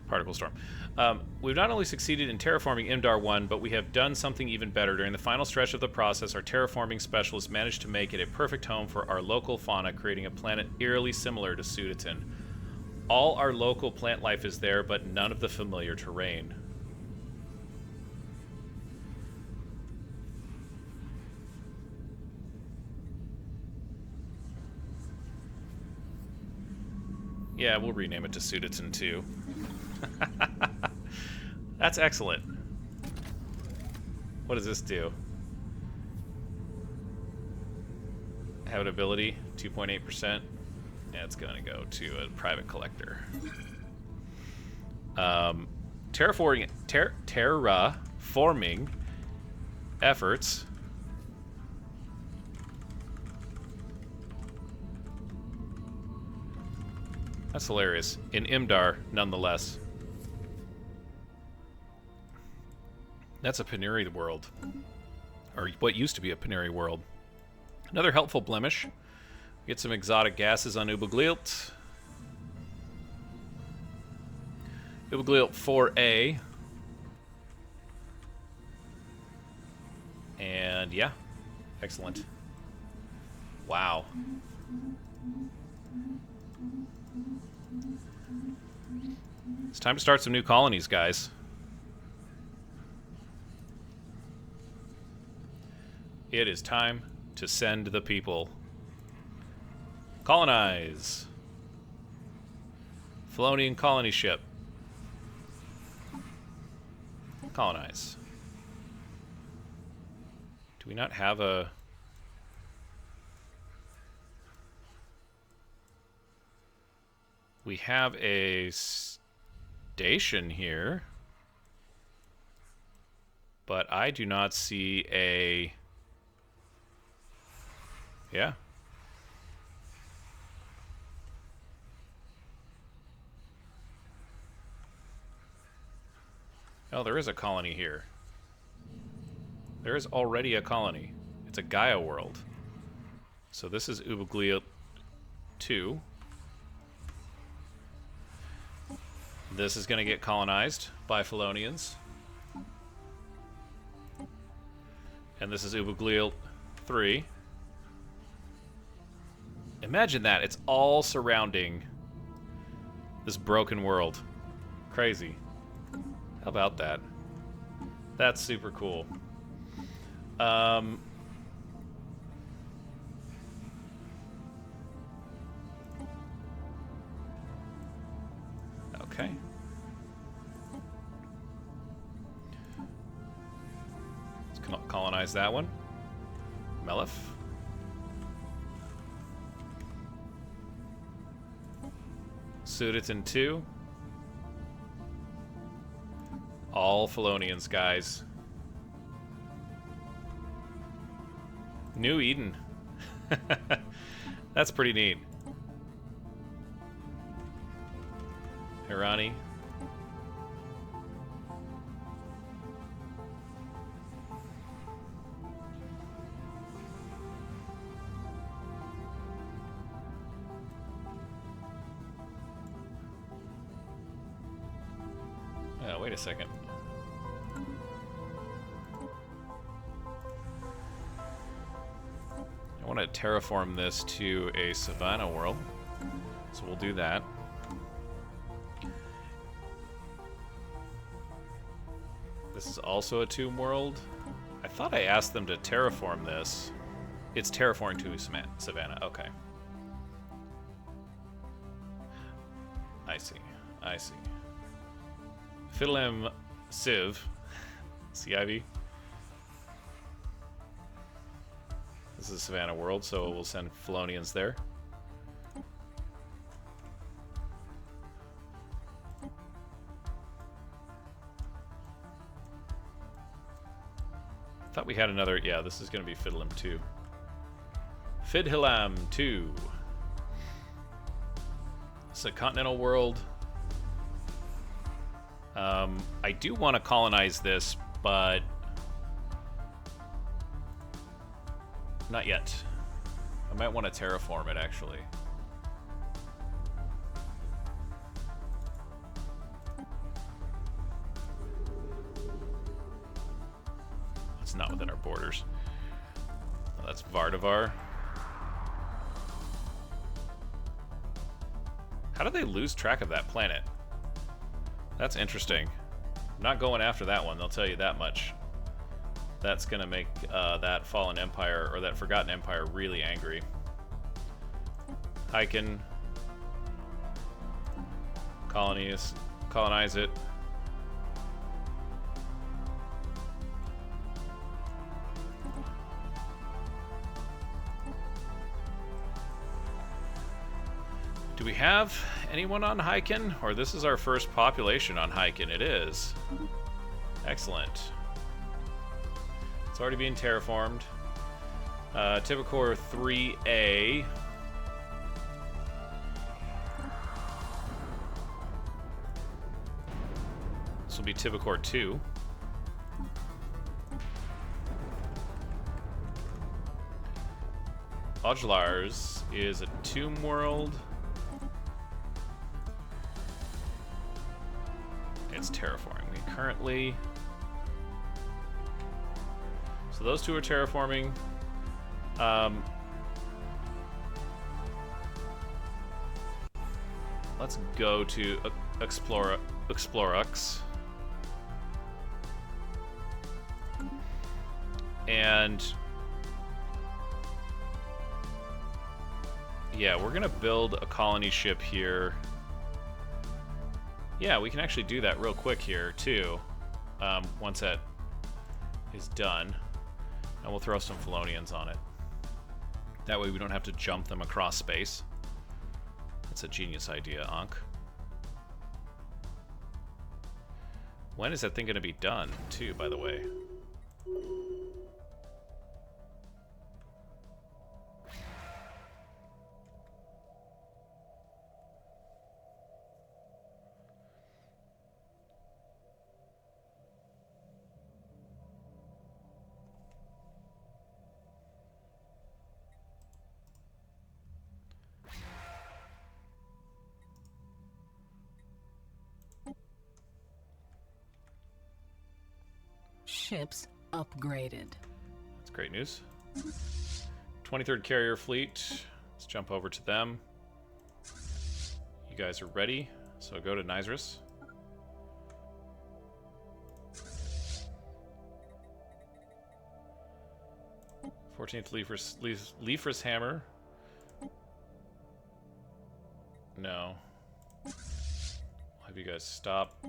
Particle storm. We've not only succeeded in terraforming Imdar 1, but we have done something even better. During the final stretch of the process, our terraforming specialists managed to make it a perfect home for our local fauna, creating a planet eerily similar to Sudeton. All our local plant life is there, but none of the familiar terrain. Yeah, we'll rename it to Sudeton 2. That's excellent. What does this do? Habitability, 2.8%. Yeah, it's going to go to a private collector. Terraforming efforts. That's hilarious. In Imdar, nonetheless. That's a Penuri world. Or what used to be a Penuri world. Another helpful blemish. Get some exotic gases on Ubaglilt. Ubaglilt 4A. And yeah. Excellent. Wow. It's time to start some new colonies, guys. It is time to send the people. Colonize. Felonian colony ship. Colonize. Do we not have a... We have a station here, but I do not see a... Yeah. Oh, there is a colony here. There is already a colony. It's a Gaia world. So this is Ubaglia 2. This is going to get colonized by Felonians. And this is Ubaglia 3. Imagine that. It's all surrounding this broken world. Crazy. How about that? That's super cool. Okay. Let's colonize that one. Melef. Sudeton 2. All Felonians, guys. New Eden. That's pretty neat. Hirani. Oh, wait a second. I want to terraform this to a Savannah world, so we'll do that. This is also a tomb world. I thought I asked them to terraform this. It's terraforming to Savannah. Okay. I see. I see. Fiddlem Civ. CIV. This is Savannah world, so we'll send Felonians there. Thought we had another. Yeah, this is going to be Fiddlem 2. Fidhilam 2. It's a continental world. I do want to colonize this, but not yet. I might want to terraform it, actually. It's not within our borders. Oh, that's Vardavar. How do they lose track of that planet? That's interesting. I'm not going after that one, they'll tell you that much. That's gonna make that Fallen Empire, or that Forgotten Empire, really angry. Hyken. Colonies. Colonize it. Do we have anyone on Hyken? Or this is our first population on Hyken? It is. Excellent. It's already being terraformed. Tibicor 3A. This will be Tibicor 2. Ojlars is a tomb world. It's terraforming. We currently... So those two are terraforming. Let's go to Explorux. And... yeah, we're gonna build a colony ship here. Yeah, we can actually do that real quick here, too. Once that is done. And we'll throw some Felonians on it. That way we don't have to jump them across space. That's a genius idea, Ankh. When is that thing going to be done, too, by the way?
Ships upgraded.
That's great news. 23rd Carrier Fleet. Let's jump over to them. You guys are ready, so go to Nyzrax. Fourteenth Leafris Hammer. No. I'll have you guys stop.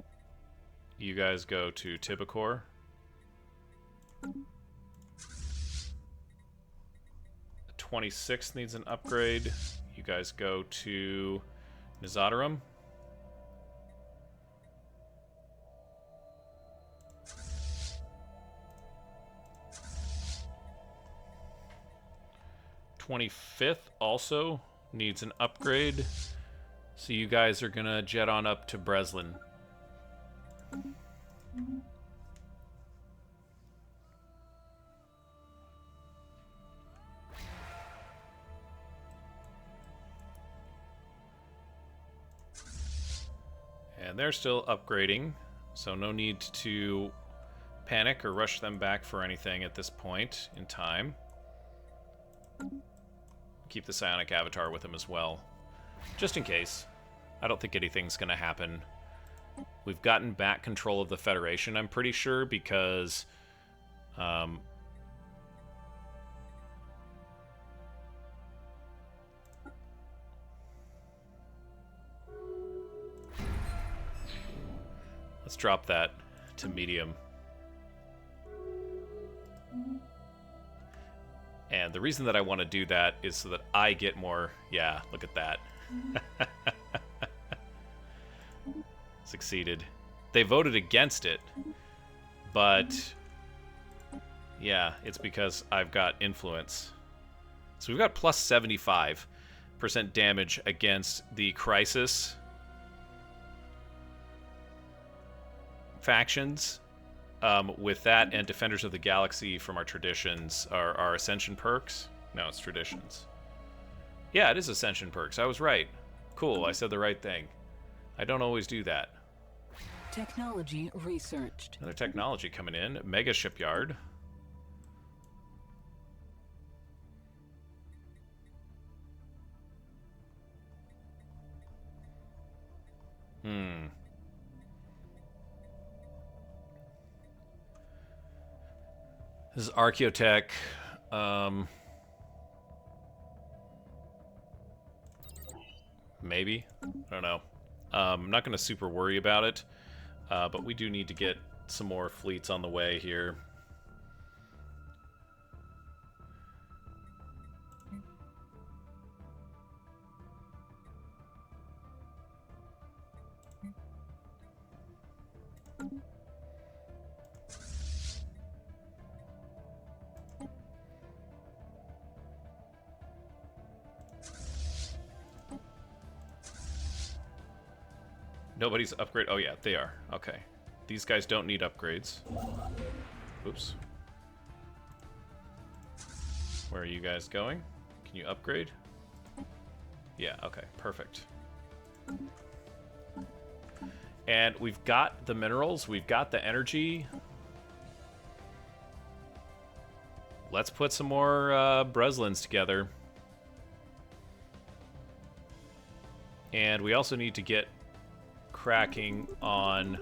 You guys go to Tibicor. The 26th needs an upgrade. You guys go to Nizadarum. The 25th also needs an upgrade. So you guys are gonna jet on up to Breslin. And they're still upgrading, so no need to panic or rush them back for anything at this point in time. Keep the psionic avatar with them as well, just in case. I don't think anything's going to happen We've gotten back control of the Federation, I'm pretty sure, because... let's drop that to medium. And the reason that I want to do that is so that I get more... Yeah, look at that. Succeeded. They voted against it, but... yeah, it's because I've got influence. So we've got plus 75% damage against the Crisis factions. With that and Defenders of the Galaxy from our traditions, our Ascension perks. No, it's traditions. Yeah, it is Ascension perks. I was right. Cool, I said the right thing. I don't always do that.
Technology researched.
Another technology coming in. Mega Shipyard. This is Archaeotech. Maybe. I don't know. I'm not going to super worry about it, but we do need to get some more fleets on the way here. Nobody's upgrade. Oh yeah, they are. Okay. These guys don't need upgrades. Oops. Where are you guys going? Can you upgrade? Yeah, okay. Perfect. And we've got the minerals. We've got the energy. Let's put some more Breslins together. And we also need to get cracking on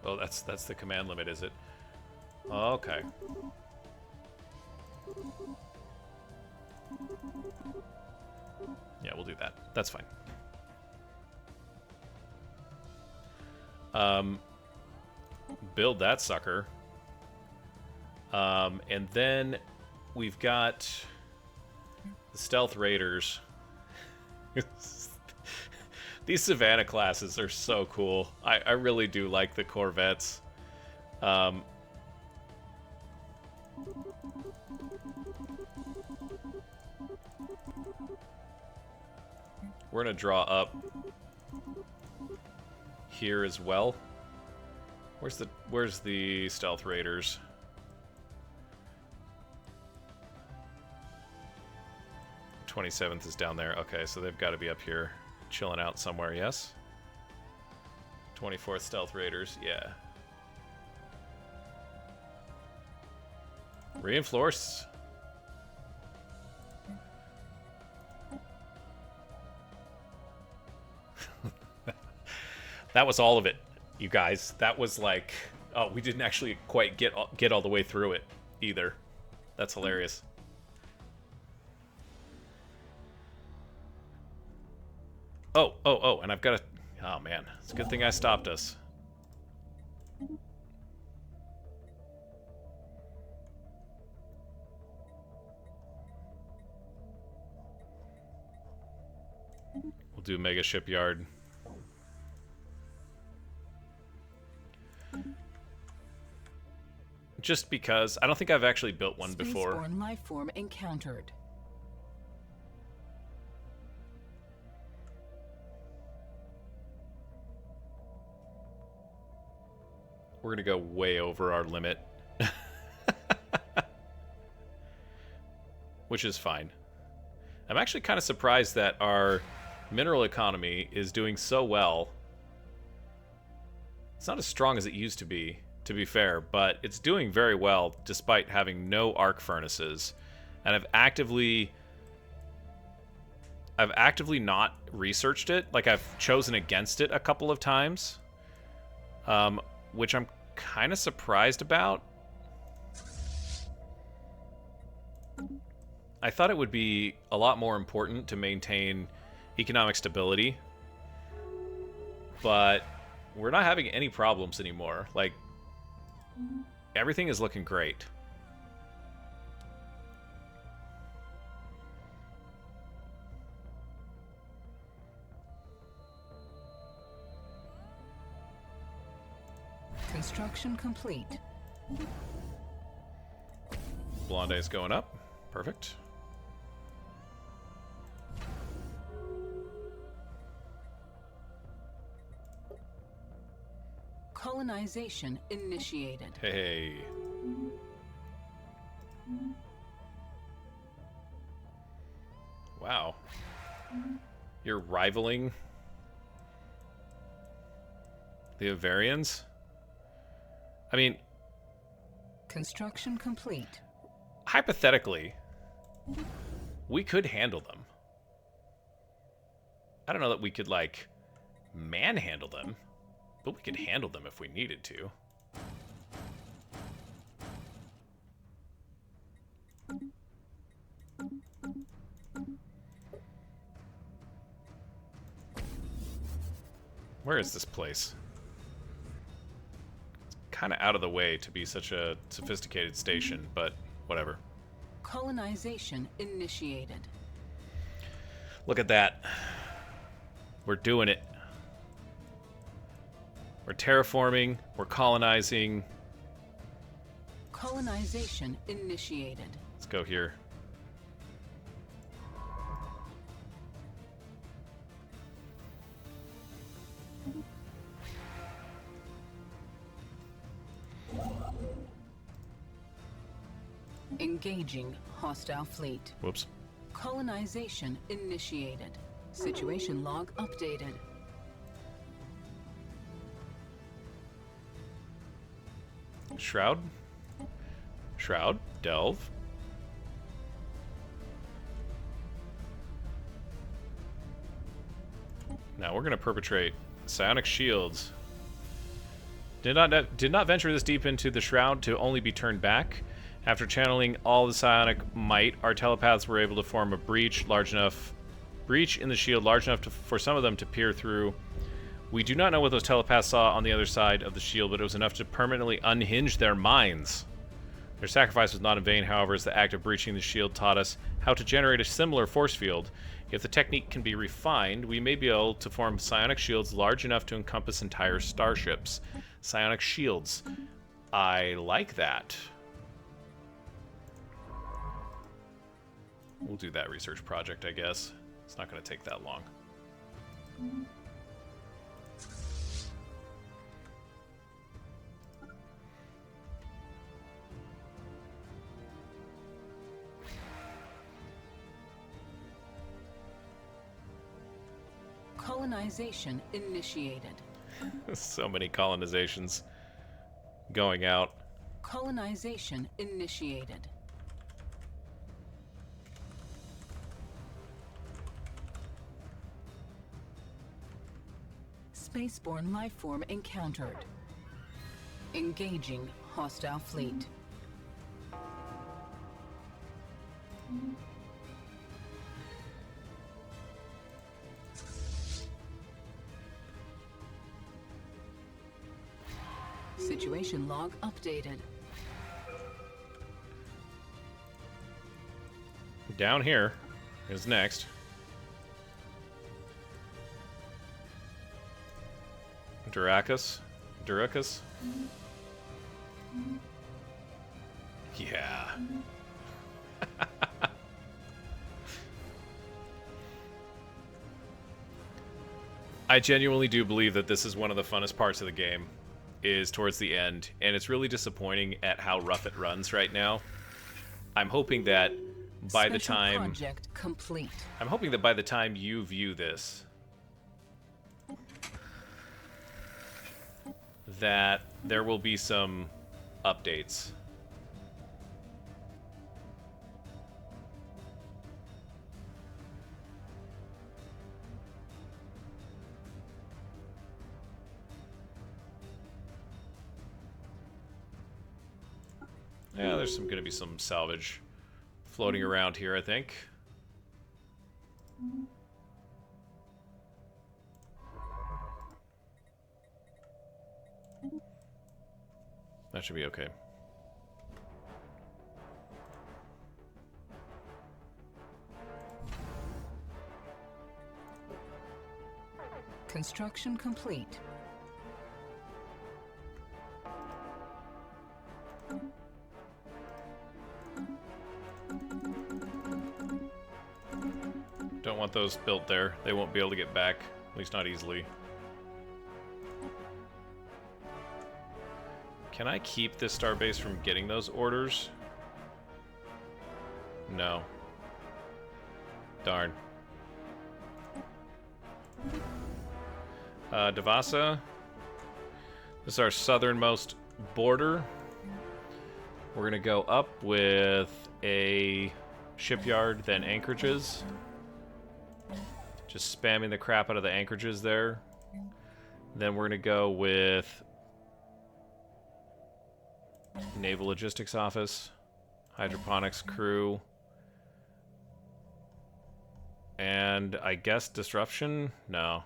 oh, that's the command limit, is it? Okay. Yeah, we'll do that. That's fine. Build that sucker. And then we've got the Stealth Raiders. These Savannah classes are so cool. I really do like the Corvettes. We're going to draw up here as well. Where's the Stealth Raiders? The 27th is down there. Okay, so they've got to be up here, chilling out somewhere. Yes. 24th Stealth Raiders. Yeah. Reinforce. That was all of it. You guys, that was like, oh, we didn't actually quite get all the way through it either. That's hilarious. Oh, and I've got to, oh man, it's a good thing I stopped us. We'll do Mega Shipyard. Just because I don't think I've actually built one before.
Spaceborne life form encountered.
We're gonna go way over our limit. Which is fine. I'm actually kind of surprised that our mineral economy is doing so well. It's not as strong as it used to be. to be fair, but it's doing very well despite having no arc furnaces. And I've actively not researched it. Like, I've chosen against it a couple of times, which I'm kind of surprised about. I thought it would be a lot more important to maintain economic stability, but we're not having any problems anymore. Like, everything is looking great.
Construction complete.
Blonde's going up. Perfect.
Colonization initiated.
Hey. Wow. You're rivaling the Avarians? I mean,
Construction complete.
hypothetically, we could handle them. I don't know that we could, like, manhandle them, but we could handle them if we needed to. Where is this place? It's kind of out of the way to be such a sophisticated station, but whatever.
Colonization initiated.
Look at that. We're doing it. We're terraforming. We're colonizing.
Colonization initiated.
Let's go here.
Engaging hostile fleet.
Whoops.
Colonization initiated. Situation log updated.
Shroud. Shroud. Delve. Now we're going to perpetrate psionic shields. Did not venture this deep into the Shroud to only be turned back. After channeling all the psionic might, our telepaths were able to form a breach in the shield large enough for some of them to peer through. We do not know what those telepaths saw on the other side of the shield, but it was enough to permanently unhinge their minds. Their sacrifice was not in vain, however, as the act of breaching the shield taught us how to generate a similar force field. If the technique can be refined, we may be able to form psionic shields large enough to encompass entire starships. Psionic shields. I like that. We'll do that research project, I guess. It's not going to take that long.
Colonization initiated.
So many colonizations going out.
Colonization initiated. Spaceborne lifeform encountered. Engaging hostile fleet. Situation log updated.
Down here is next. Duracus? Yeah. I genuinely do believe that this is one of the funnest parts of the game, is towards the end, and it's really disappointing at how rough it runs right now. I'm hoping that by the time
project complete.
I'm hoping that by the time you view this, that there will be some updates. Yeah, there's going to be some salvage floating around here, I think. That should be okay.
Construction complete.
Don't want those built there. They won't be able to get back, at least not easily. Can I keep this starbase from getting those orders? No. Darn. Devasa. This is our southernmost border. We're gonna go up with a shipyard, then anchorages. Just spamming the crap out of the anchorages there. Then we're gonna go with Naval Logistics Office, Hydroponics Crew, and I guess Disruption? No.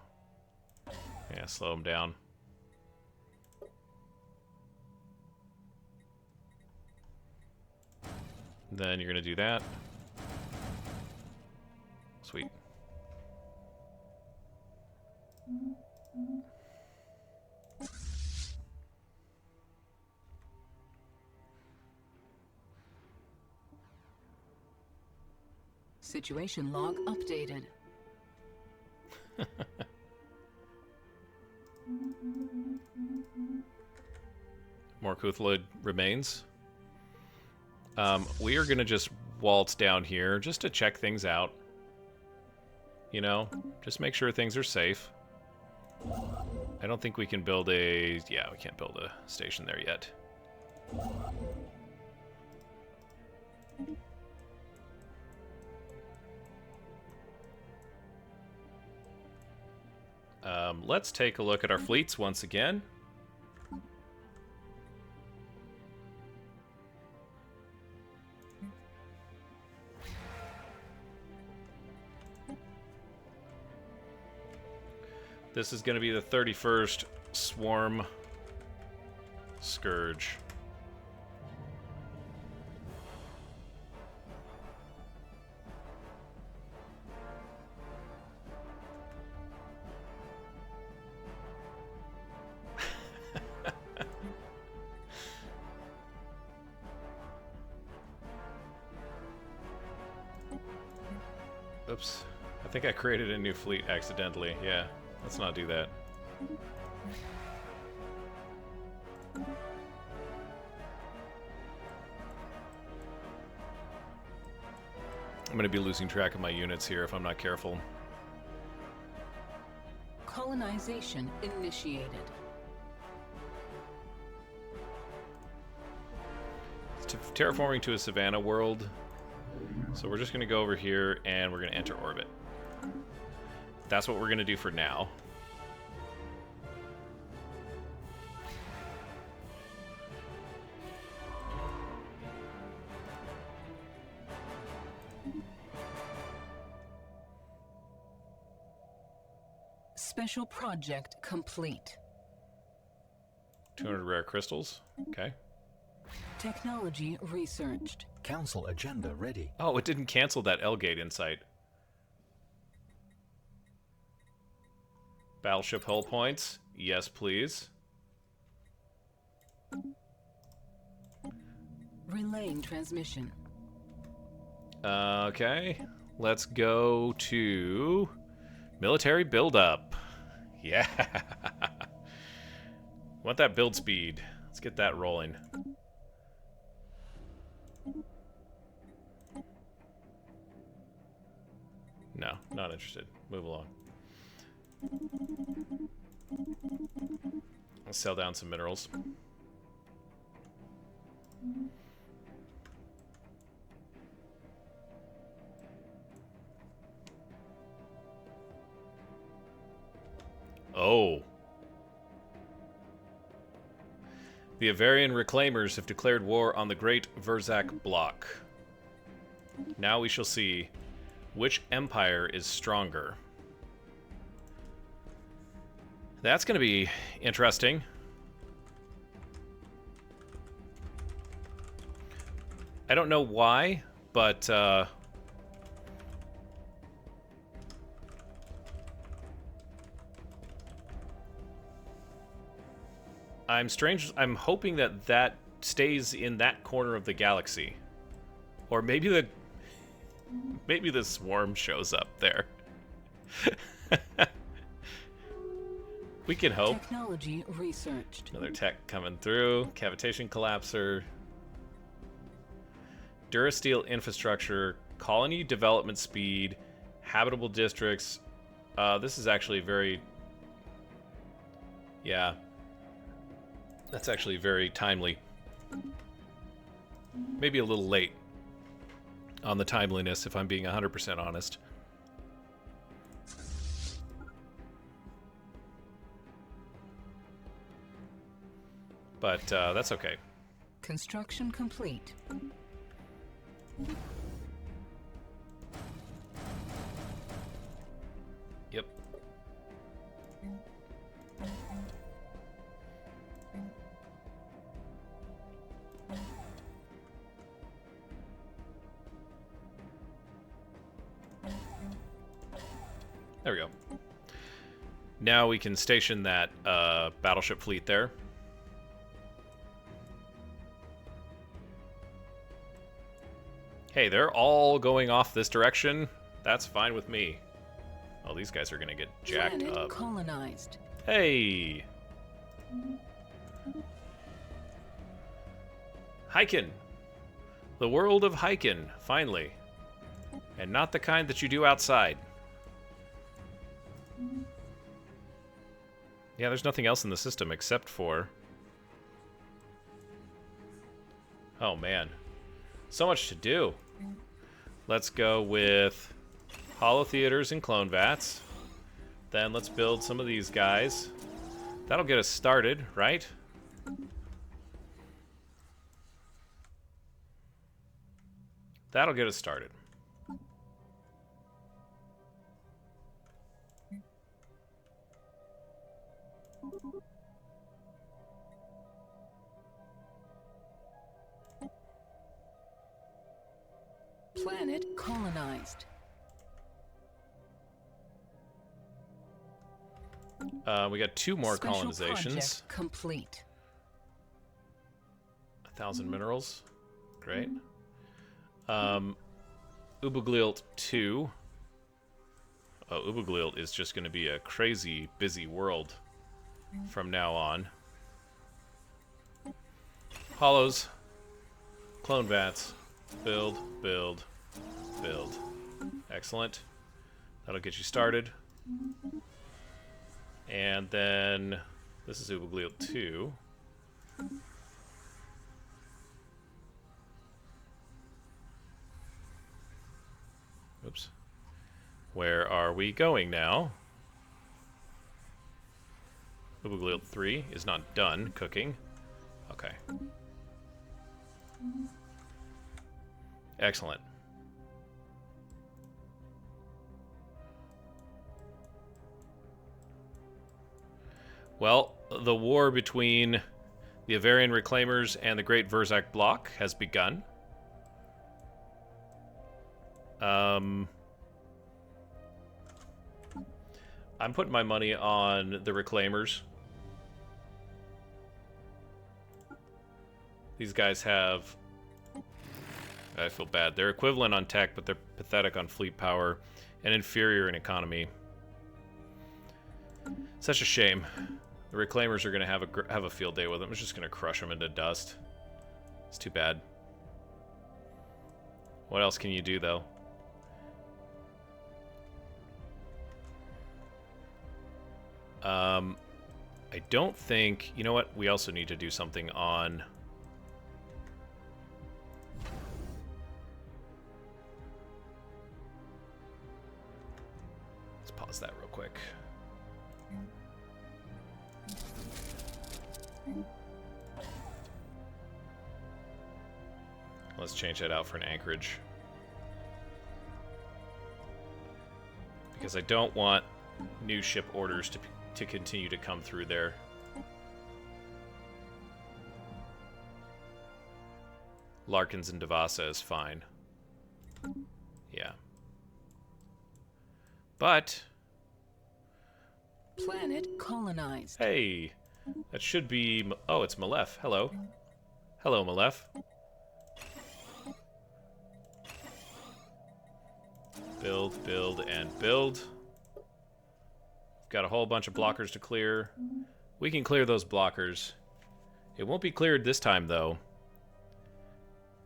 Yeah, slow them down. Then you're gonna do that. Sweet.
Situation log updated.
More Cthulhu remains. We are gonna just waltz down here just to check things out. You know, just make sure things are safe. I don't think we can build a... Yeah, we can't build a station there yet. Let's take a look at our fleets once again. This is going to be the 31st Swarm Scourge. Oops. I think I created a new fleet accidentally. Yeah, let's not do that. I'm going to be losing track of my units here if I'm not careful.
Colonization initiated.
It's terraforming to a savanna world. So we're just going to go over here and we're going to enter orbit. That's what we're going to do for now.
Special project complete.
200 rare crystals. Okay.
Technology researched.
Council agenda ready.
Oh, it didn't cancel that L-Gate insight. Battleship hull points. Yes, please.
Relaying transmission.
Okay. Let's go to military buildup. Yeah. Want that build speed. Let's get that rolling. No, not interested. Move along. Let's sell down some minerals. Oh. The Avarian Reclaimers have declared war on the Great Nyzrax bloc. Now we shall see which empire is stronger. That's going to be interesting. I don't know why, but I'm hoping that that stays in that corner of the galaxy, or maybe the swarm shows up there. We can hope.
Technology researched.
Another tech coming through. Cavitation collapser. Durasteel infrastructure. Colony development speed. Habitable districts. This is actually very... Yeah. That's actually very timely. Maybe a little late on the timeliness, if I'm being 100% honest. But that's okay.
Construction complete.
Yep. There we go. Now we can station that battleship fleet there. Hey, they're all going off this direction. That's fine with me. Oh, these guys are gonna get jacked
Planet
up.
colonized.
Hey! Hiking! The world of hiking, finally. And not the kind that you do outside. Yeah, there's nothing else in the system except for... Oh, man. So much to do. Let's go with holo theaters and clone vats. Then let's build some of these guys. That'll get us started, right? That'll get us started.
Planet colonized.
We got 2 more
Special
colonizations.
project complete.
1,000 minerals. Great. Ubuglilt 2. Oh, Ubuglilt is just going to be a crazy busy world from now on. Hollows. Clone vats. Build, build, build. Excellent. That'll get you started. And then this is Ubuglilt 2. Oops. Where are we going now? Ubuglilt 3 is not done cooking. Okay. Excellent. Well, the war between the Avarian Reclaimers and the Great Nyzrax bloc has begun. I'm putting my money on the Reclaimers. These guys have... I feel bad. They're equivalent on tech, but they're pathetic on fleet power and inferior in economy. Such a shame. The Reclaimers are going to have a field day with them. It's just going to crush them into dust. It's too bad. What else can you do, though? I don't think... You know what? We also need to do something on... Let's pause that real quick. Let's change that out for an anchorage. Because I don't want new ship orders to continue to come through there. Larkins and Devasa is fine. Yeah. But...
Planet colonized.
Hey! That should be... Oh, it's Malef. Hello. Hello, Malef. Build, build, and build. Got a whole bunch of blockers to clear. We can clear those blockers. It won't be cleared this time, though.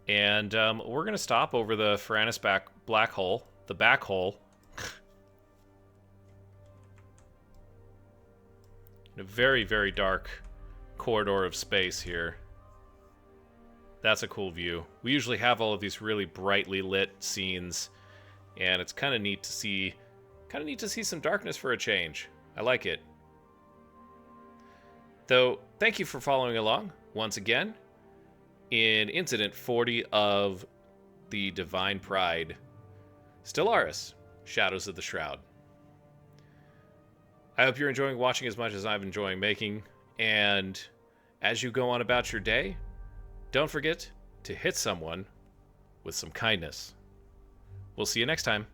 And we're going to stop over the Faranis black hole. The back hole. In a very, very dark corridor of space here. That's a cool view. We usually have all of these really brightly lit scenes. And it's kind of neat to see some darkness for a change. I like it. Though, thank you for following along once again in Incident 40 of the Divine Pryde, Stellaris, Shadows of the Shroud. I hope you're enjoying watching as much as I'm enjoying making, and as you go on about your day, don't forget to hit someone with some kindness. We'll see you next time.